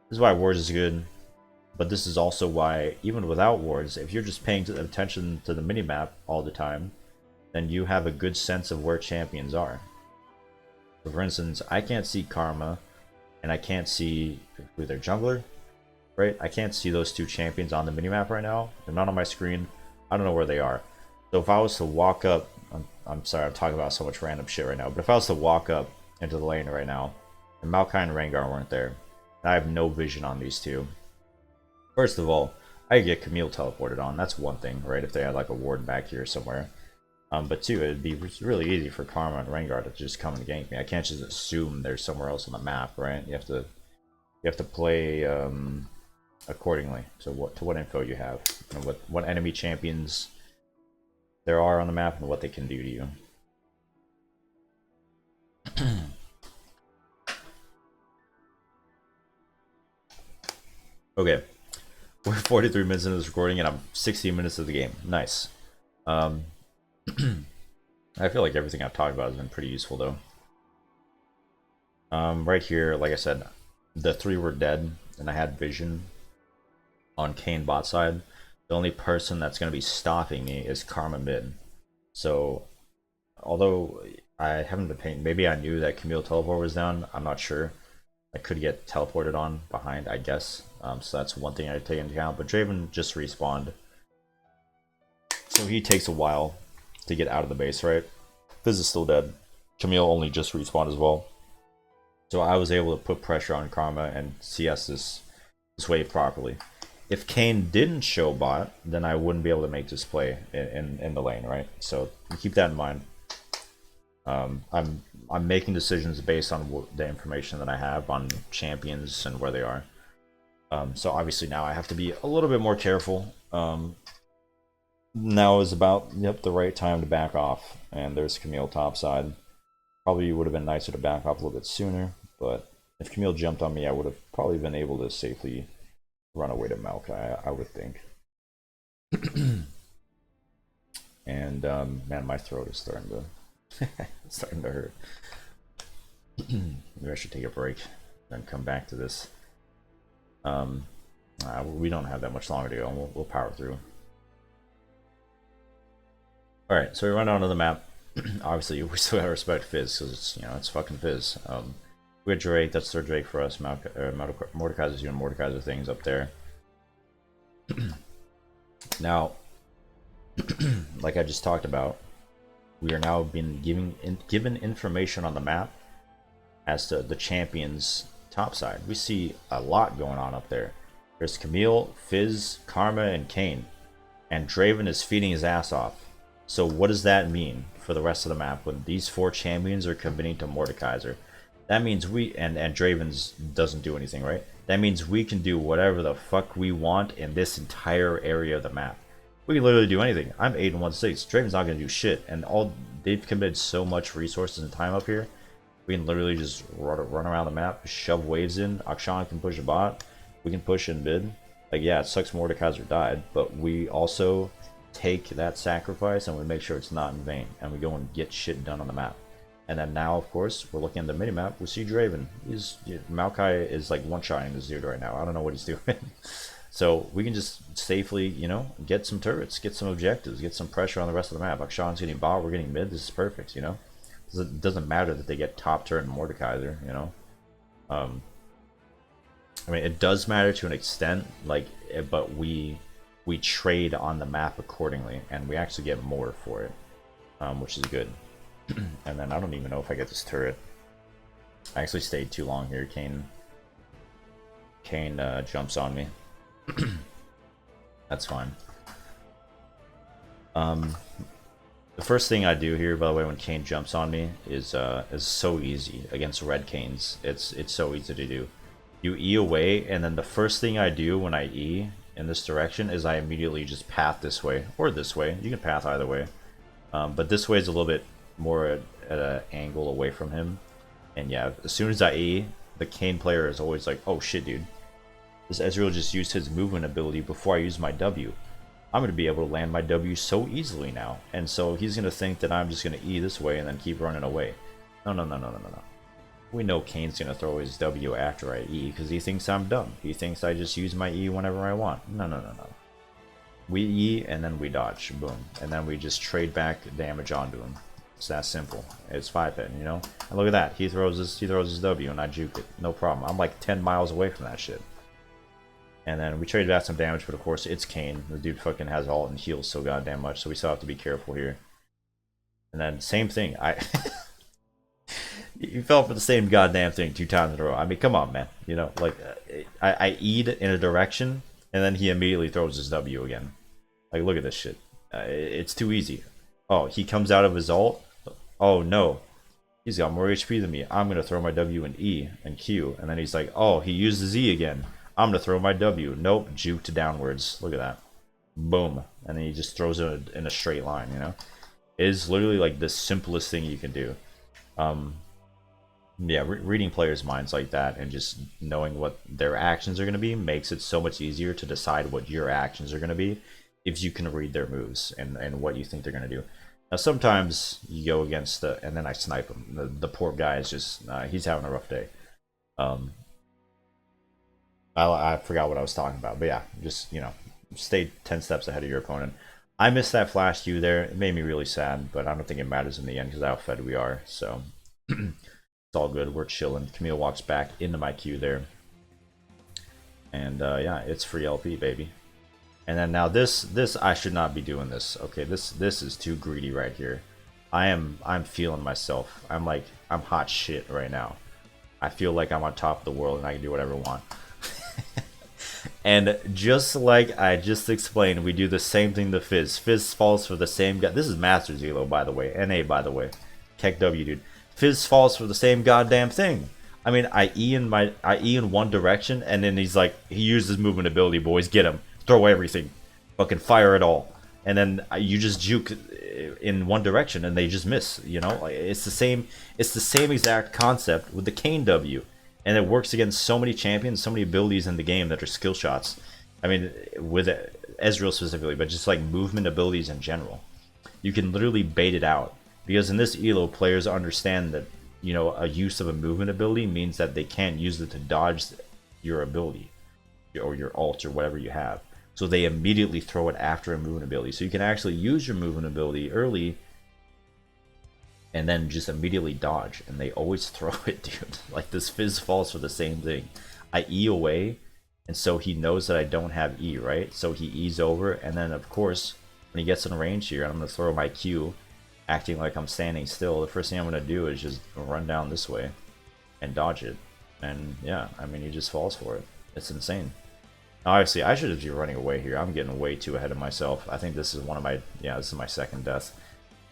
This is why wards is good, but this is also why, even without wards, if you're just paying attention to the minimap all the time, then you have a good sense of where champions are. So for instance, I can't see Karma, and I can't see who their jungler, right? I can't see those two champions on the minimap right now. They're not on my screen. I don't know where they are. So if I was to walk up, I'm sorry, I'm talking about so much random shit right now, but if I was to walk up into the lane right now, and Maokai and Rengar weren't there, and I have no vision on these two. First of all, I could get Camille teleported on. That's one thing, right? If they had like a ward back here somewhere. But two, it'd be really easy for Karma and Rengar to just come and gank me. I can't just assume they're somewhere else on the map, right? You have to play accordingly to what info you have, and what enemy champions there are on the map and what they can do to you. Okay, we're 43 minutes into this recording and I'm 16 minutes of the game. Nice. I feel like everything I've talked about has been pretty useful though. Right here, like I said, the three were dead and I had vision on Kayn bot side. The only person that's going to be stopping me is Karma mid. So although I haven't been paying, maybe I knew that Camille teleport was down, I'm not sure. I could get teleported on behind, I guess. So that's one thing I take into account. But Draven just respawned, so he takes a while to get out of the base, right? Fizz is still dead. Camille only just respawned as well. So I was able to put pressure on Karma and CS this wave properly. If Kayn didn't show bot, then I wouldn't be able to make this play in the lane, right? So keep that in mind. I'm making decisions based on the information that I have on champions and where they are. So obviously now I have to be a little bit more careful. Now is about the right time to back off, and there's Camille topside. Probably would have been nicer to back off a little bit sooner, but if Camille jumped on me, I would have probably been able to safely run away to Maokai, I would think. And man, my throat is starting to hurt. Maybe I should take a break, then come back to this. We don't have that much longer to go. We'll power through. All right, so we run onto the map. Obviously, we still gotta respect Fizz because it's it's fucking Fizz. We had Drake. That's third Drake for us. Mordekaiser's doing Mordekaiser things up there. Now, like I just talked about, we are now being given information on the map as to the champions top side. We see a lot going on up there. There's Camille, Fizz, Karma, and Kayn, and Draven is feeding his ass off. So what does that mean for the rest of the map when these 4 champions are committing to Mordekaiser? That means and Draven's doesn't do anything, right? That means we can do whatever the fuck we want in this entire area of the map. We can literally do anything. I'm 8-1-6. Draven's not gonna do shit, and they've committed so much resources and time up here. We can literally just run around the map, shove waves in. Akshan can push a bot. We can push in mid. Like, yeah, it sucks Mordekaiser died, but we also take that sacrifice and we make sure it's not in vain, and we go and get shit done on the map. And then now, of course, we're looking at the minimap. We see Draven. Maokai is like one-shotting this dude right now. I don't know what he's doing. So we can just safely, get some turrets, get some objectives, get some pressure on the rest of the map. Akshan's getting bot, we're getting mid. This is perfect, It doesn't matter that they get top turret and Mordekaiser, I mean, it does matter to an extent, but we trade on the map accordingly, and we actually get more for it, which is good. And then I don't even know if I get this turret. I actually stayed too long here. Kayn jumps on me. That's fine. The first thing I do here, by the way, when Kayn jumps on me is so easy against red Kayns. It's so easy to do. You E away, and then the first thing I do when I E in this direction is I immediately just path this way or this way. You can path either way, but this way is a little bit more at an angle away from him. And yeah, as soon as I E, the Kayn player is always like, "Oh shit, dude! This Ezreal just used his movement ability before I used my W. I'm going to be able to land my W so easily now." And so he's going to think that I'm just going to E this way and then keep running away. No. We know Kane's going to throw his W after I E because he thinks I'm dumb. He thinks I just use my E whenever I want. No. We E and then we dodge. Boom. And then we just trade back damage onto him. It's that simple. It's 5-hit, And look at that. He throws his W and I juke it. No problem. I'm like 10 miles away from that shit. And then we traded back some damage, but of course it's Kayn. The dude fucking has ult and heals so goddamn much, so we still have to be careful here. And then same thing. You fell for the same goddamn thing 2 times in a row. I mean, come on, man. I E'd in a direction, and then he immediately throws his W again. Like, look at this shit. It's too easy. Oh, he comes out of his ult. Oh no, he's got more HP than me. I'm gonna throw my W and E and Q, and then he's like, oh, he uses E again. I'm gonna throw my W. Nope, juked downwards. Look at that. Boom. And then he just throws it in a straight line, It is literally like the simplest thing you can do. Yeah, reading players' minds like that and just knowing what their actions are going to be makes it so much easier to decide what your actions are going to be if you can read their moves and what you think they're going to do. Now, sometimes you go against and then I snipe him. The poor guy is just, he's having a rough day. I forgot what I was talking about, but yeah, just, stay 10 steps ahead of your opponent. I missed that flash Q there. It made me really sad, but I don't think it matters in the end because how fed we are, so it's all good. We're chilling. Camille walks back into my Q there. And yeah, it's free LP, baby. And then now this I should not be doing this. Okay, this is too greedy right here. I'm feeling myself. I'm hot shit right now. I feel like I'm on top of the world and I can do whatever I want. And just like I just explained, we do the same thing to Fizz. Fizz falls for the same guy. This is Master Zelo, by the way. NA, by the way. Keck W, dude. Fizz falls for the same goddamn thing. I mean, I E in one direction, and then he's like, he uses movement ability, boys, get him. Throw everything. Fucking fire it all. And then you just juke in one direction, and they just miss, It's the same exact concept with the Kayn W. And it works against so many champions, so many abilities in the game that are skill shots. I mean, with Ezreal specifically, but just like movement abilities in general. You can literally bait it out. Because in this elo, players understand that, you know, a use of a movement ability means that they can't use it to dodge your ability or your ult or whatever you have. So they immediately throw it after a movement ability. So you can actually use your movement ability early and then just immediately dodge. And they always throw it, dude. Like this Fizz falls for the same thing. I E away, and so he knows that I don't have E, right? So he E's over, and then of course, when he gets in range here, I'm going to throw my Q, acting like I'm standing still. The first thing I'm going to do is just run down this way and dodge it. And yeah, I mean, he just falls for it. It's insane. Obviously, I should just be running away here. I'm getting way too ahead of myself. I think this is one of my, yeah, this is my second death.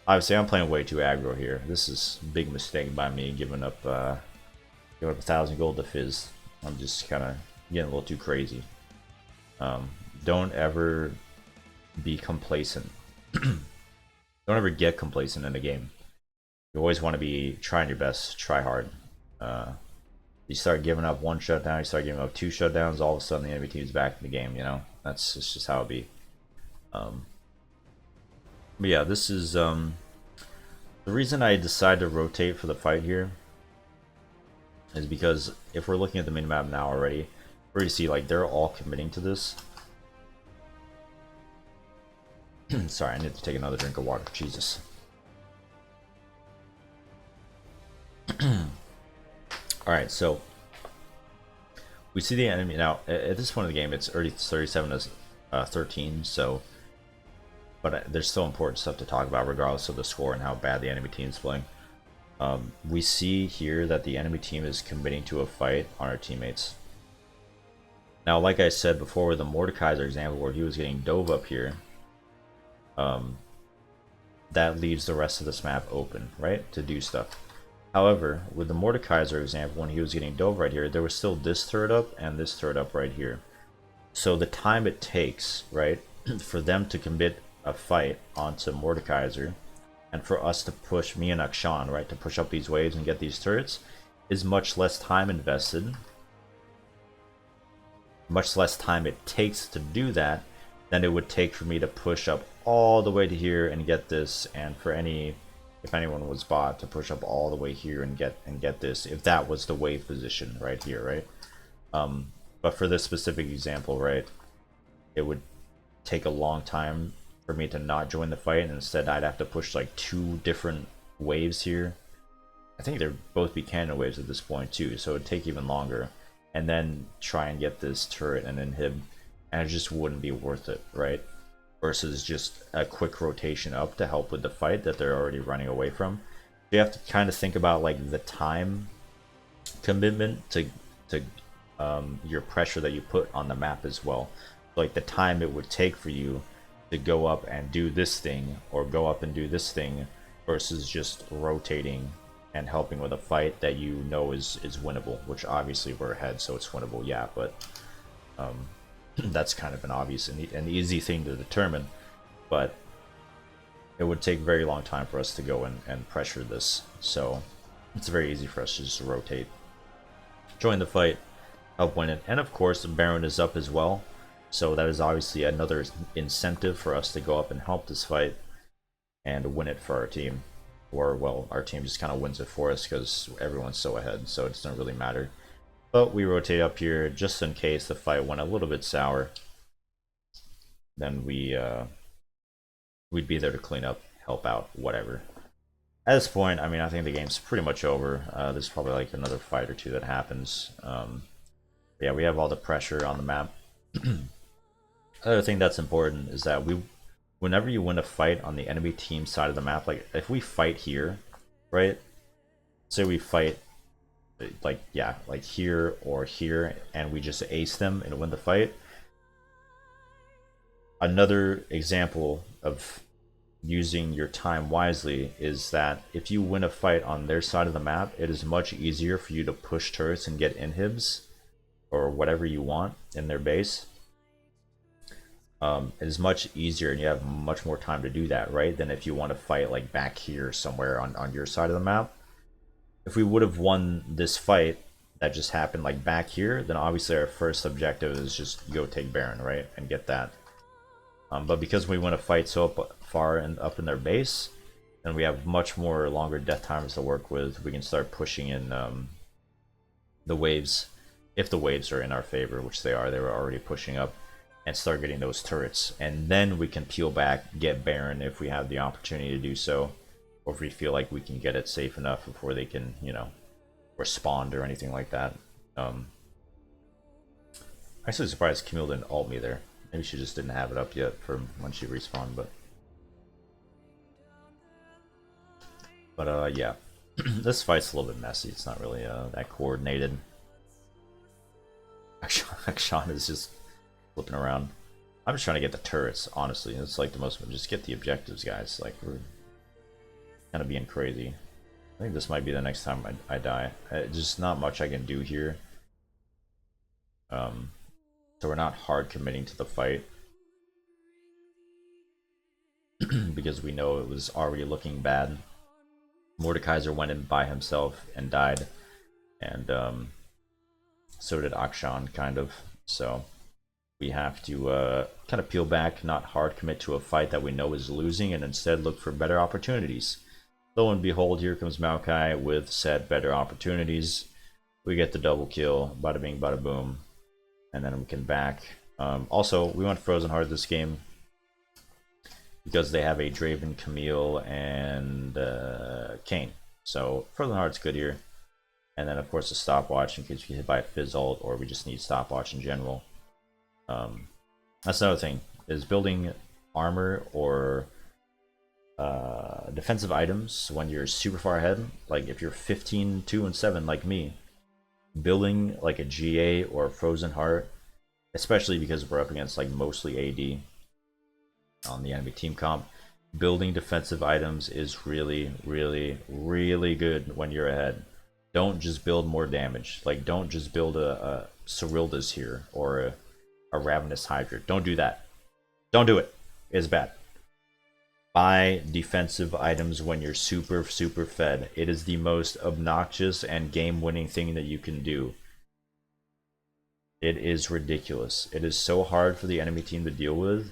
Obviously, I'm playing way too aggro here. This is a big mistake by me, giving up 1,000 gold to Fizz. I'm just kind of getting a little too crazy. Don't ever be complacent. Don't ever get complacent in a game. You always want to be trying your best, try hard. You start giving up one shutdown, you start giving up two shutdowns, all of a sudden the enemy team's back in the game, you know? That's just how it be. But yeah, this is the reason I decided to rotate for the fight here is because if we're looking at the minimap now already, we're going to see like they're all committing to this. Sorry, I need to take another drink of water. Jesus. Alright, so we see the enemy now. At this point in the game, it's already 37 to 13, so but there's still important stuff to talk about regardless of the score and how bad the enemy team is playing. We see here that the enemy team is committing to a fight on our teammates. Now, like I said before with the Mordekaiser example where he was getting dove up here, that leaves the rest of this map open, right, to do stuff. However, with the Mordekaiser example, when he was getting dove right here, there was still this turret up and this turret up right here. So the time it takes, right, for them to commit a fight onto Mordekaiser and for us to push, me and Akshan, right, to push up these waves and get these turrets is much less time invested, much less time it takes to do that than it would take for me to push up all the way to here and get this, and for any, if anyone was bot, to push up all the way here and get this, if that was the wave position right here, right? But for this specific example, right, it would take a long time for me to not join the fight, and instead I'd have to push like 2 different waves here. I think they're both be cannon waves at this point too, so it'd take even longer, and then try and get this turret and inhib, and it just wouldn't be worth it, right? Versus just a quick rotation up to help with the fight that they're already running away from. You have to kind of think about like the time commitment to your pressure that you put on the map as well. Like the time it would take for you to go up and do this thing or go up and do this thing versus just rotating and helping with a fight that you know is winnable, which obviously we're ahead, so it's winnable, yeah, but that's kind of an obvious and easy thing to determine, but it would take a very long time for us to go and pressure this, so it's very easy for us to just rotate, join the fight, help win it, and of course the Baron is up as well, so that is obviously another incentive for us to go up and help this fight and win it for our team, or well, our team just kind of wins it for us because everyone's so ahead, so it doesn't really matter. But we rotate up here just in case the fight went a little bit sour. Then we'd be there to clean up, help out, whatever. At this point, I mean, I think the game's pretty much over. There's probably like another fight or two that happens. Yeah, we have all the pressure on the map. Another thing that's important is that whenever you win a fight on the enemy team side of the map, like if we fight here, right? Say we fight like, yeah, like here or here, and we just ace them and win the fight. Another example of using your time wisely is that if you win a fight on their side of the map, it is much easier for you to push turrets and get inhibs or whatever you want in their base. It is much easier and you have much more time to do that, right, than if you want to fight like back here somewhere on your side of the map. If we would have won this fight that just happened like back here, then obviously our first objective is just go take Baron, right, and get that. But because we want to fight so far and up in their base, and we have much more longer death times to work with, we can start pushing in the waves, if the waves are in our favor, which they are. They were already pushing up, and start getting those turrets, and then we can peel back, get Baron if we have the opportunity to do so, or if we feel like we can get it safe enough before they can, you know, respond or anything like that. I'm actually surprised Camille didn't ult me there. Maybe she just didn't have it up yet from when she respawned, but yeah. This fight's a little bit messy. It's not really that coordinated. Akshan is just flipping around. I'm just trying to get the turrets, honestly. It's like the most, just get the objectives, guys. Like, we're kind of being crazy. I think this might be the next time I die. Just not much I can do here. So we're not hard committing to the fight. Because we know it was already looking bad. Mordekaiser went in by himself and died. And so did Akshan, kind of. So we have to kind of peel back, not hard commit to a fight that we know is losing, and instead look for better opportunities. Lo and behold, here comes Maokai with said better opportunities. We get the double kill, bada bing, bada boom, and then we can back. Also, we went Frozen Heart this game because they have a Draven, Camille, and Kayn. So Frozen Heart's good here. And then, of course, a stopwatch in case we get hit by a Fizz ult, or we just need stopwatch in general. That's another thing, is building armor or defensive items when you're super far ahead. Like if you're 15, 2, and 7 like me, building like a GA or a Frozen Heart, especially because we're up against like mostly AD on the enemy team comp, building defensive items is really, really, really good when you're ahead. Don't just build more damage. Like, don't just build a Cyrilda's here or a Ravenous Hydra. Don't do that. Don't do it. It's bad. Buy defensive items when you're super, super fed. It is the most obnoxious and game-winning thing that you can do. It is ridiculous. It is so hard for the enemy team to deal with.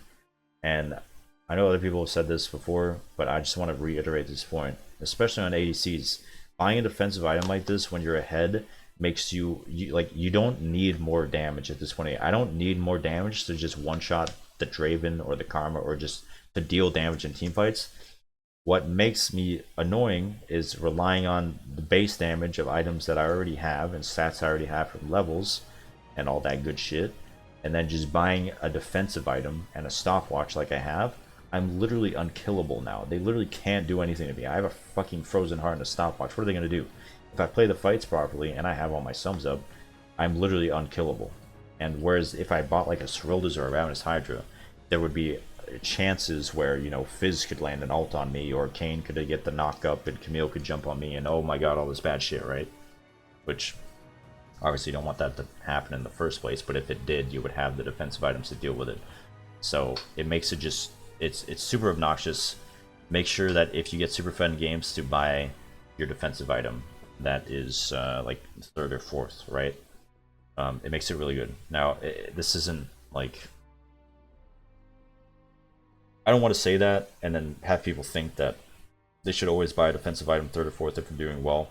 And I know other people have said this before, but I just want to reiterate this point. Especially on ADCs. Buying a defensive item like this when you're ahead makes you like, you don't need more damage at this point. I don't need more damage to just one-shot the Draven or the Karma, or just to deal damage in team fights. What makes me annoying is relying on the base damage of items that I already have and stats I already have from levels and all that good shit, and then just buying a defensive item and a stopwatch like I have. I'm literally unkillable now. They literally can't do anything to me. I have a fucking Frozen Heart and a stopwatch. What are they going to do? If I play the fights properly and I have all my sums up, I'm literally unkillable. And whereas if I bought like a Cyrilda's or a Ravenous Hydra, there would be chances where, you know, Fizz could land an ult on me, or Kayn could get the knock up, and Camille could jump on me, and oh my god, all this bad shit, right? Which, obviously you don't want that to happen in the first place, but if it did, you would have the defensive items to deal with it. So it makes it just, it's super obnoxious. Make sure that if you get super fed in games, to buy your defensive item that is like 3rd or 4th, right? It makes it really good. Now, this isn't like, I don't want to say that and then have people think that they should always buy a defensive item 3rd or 4th if they're doing well.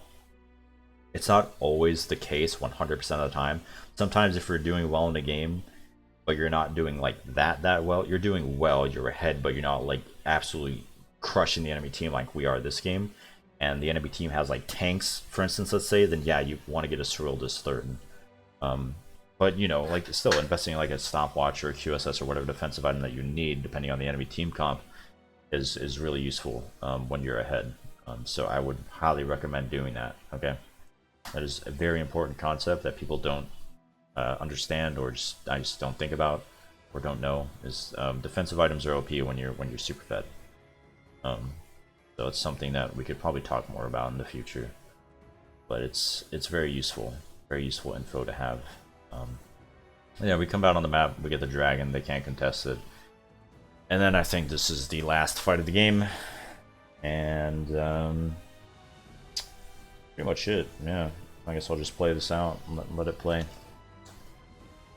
It's not always the case 100% of the time. Sometimes if you're doing well in a game, but you're not doing like that well, you're doing well, you're ahead, but you're not like absolutely crushing the enemy team like we are this game, and the enemy team has like tanks, for instance, let's say, then yeah, you want to get a Cyrilda's 3rd. But you know, like, still investing in like a stopwatch or a QSS or whatever defensive item that you need, depending on the enemy team comp, is really useful when you're ahead. So I would highly recommend doing that. Okay, that is a very important concept that people don't understand, or I just don't think about or don't know. Is defensive items are OP when you're super fed. So it's something that we could probably talk more about in the future. But it's very useful info to have. Yeah, we come out on the map, we get the dragon, they can't contest it. And then I think this is the last fight of the game. And pretty much it, yeah. I guess I'll just play this out and let it play.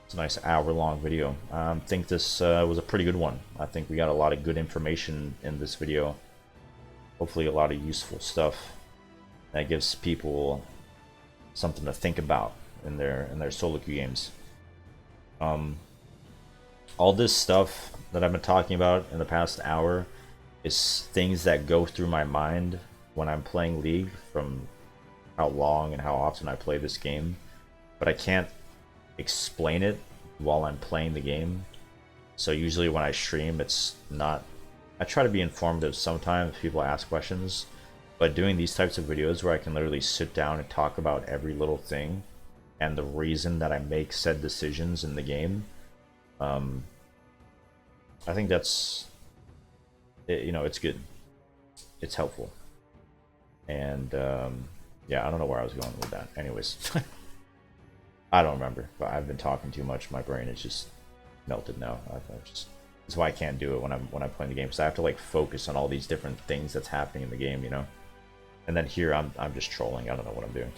It's a nice hour-long video. I think this was a pretty good one. I think we got a lot of good information in this video. Hopefully a lot of useful stuff that gives people something to think about in their solo queue games. All this stuff that I've been talking about in the past hour is things that go through my mind when I'm playing League, from how long and how often I play this game, but I can't explain it while I'm playing the game. So usually when I stream, it's not, I try to be informative sometimes if people ask questions, but doing these types of videos where I can literally sit down and talk about every little thing and the reason that I make said decisions in the game, I think that's it, you know, it's good, it's helpful. And yeah, I don't know where I was going with that. Anyways, I don't remember, but I've been talking too much. My brain is just melted now. That's why I can't do it when I'm playing the game, because I have to like focus on all these different things that's happening in the game, you know. And then here I'm just trolling. I don't know what I'm doing.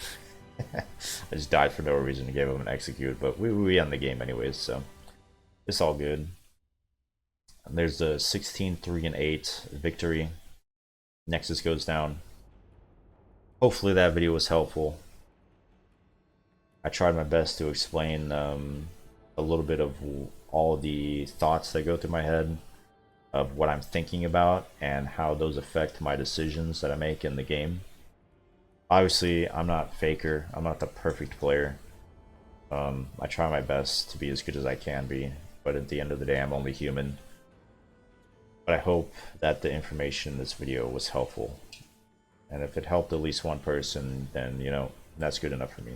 I just died for no reason and gave him an execute, but we end the game anyways, so it's all good. And there's the 16-3-8 victory. Nexus goes down. Hopefully that video was helpful. I tried my best to explain a little bit of all the thoughts that go through my head, of what I'm thinking about and how those affect my decisions that I make in the game. Obviously, I'm not Faker. I'm not the perfect player. I try my best to be as good as I can be, but at the end of the day, I'm only human. But I hope that the information in this video was helpful. And if it helped at least one person, then, you know, that's good enough for me.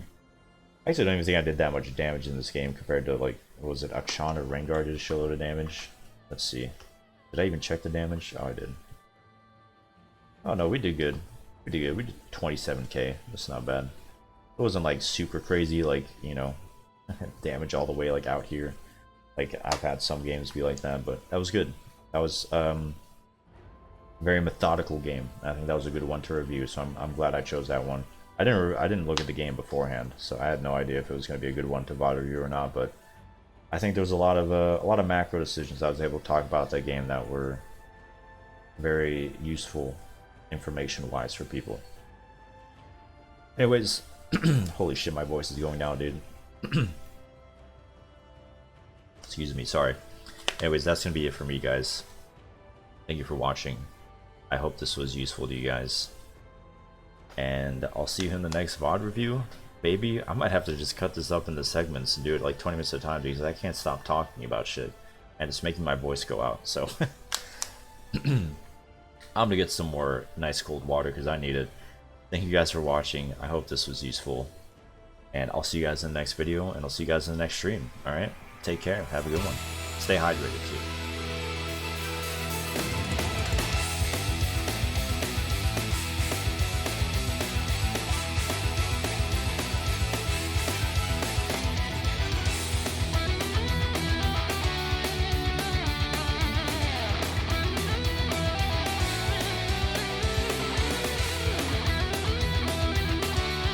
I actually don't even think I did that much damage in this game compared to, like, what was it, Akshan or Rengar did a shitload of damage? Let's see. Did I even check the damage? Oh, I did. Oh, no, we did good. We did good. We did 27k. That's not bad. It wasn't, like, super crazy, like, you know, damage all the way, like, out here. Like, I've had some games be like that, but that was good. That was very methodical game. I think that was a good one to review, so I'm glad I chose that one. I didn't look at the game beforehand, so I had no idea if it was going to be a good one to VOD review or not. But I think there was a lot of macro decisions I was able to talk about that game that were very useful information-wise for people. Anyways, holy shit, my voice is going down, dude. Excuse me, sorry. Anyways, that's gonna be it for me, guys. Thank you for watching. I hope this was useful to you guys. And I'll see you in the next VOD review. Maybe I might have to just cut this up into segments and do it like 20 minutes at a time, because I can't stop talking about shit. And it's making my voice go out, so... I'm gonna get some more nice cold water, because I need it. Thank you guys for watching. I hope this was useful. And I'll see you guys in the next video, and I'll see you guys in the next stream. Alright? Take care. Have a good one. Stay hydrated, too.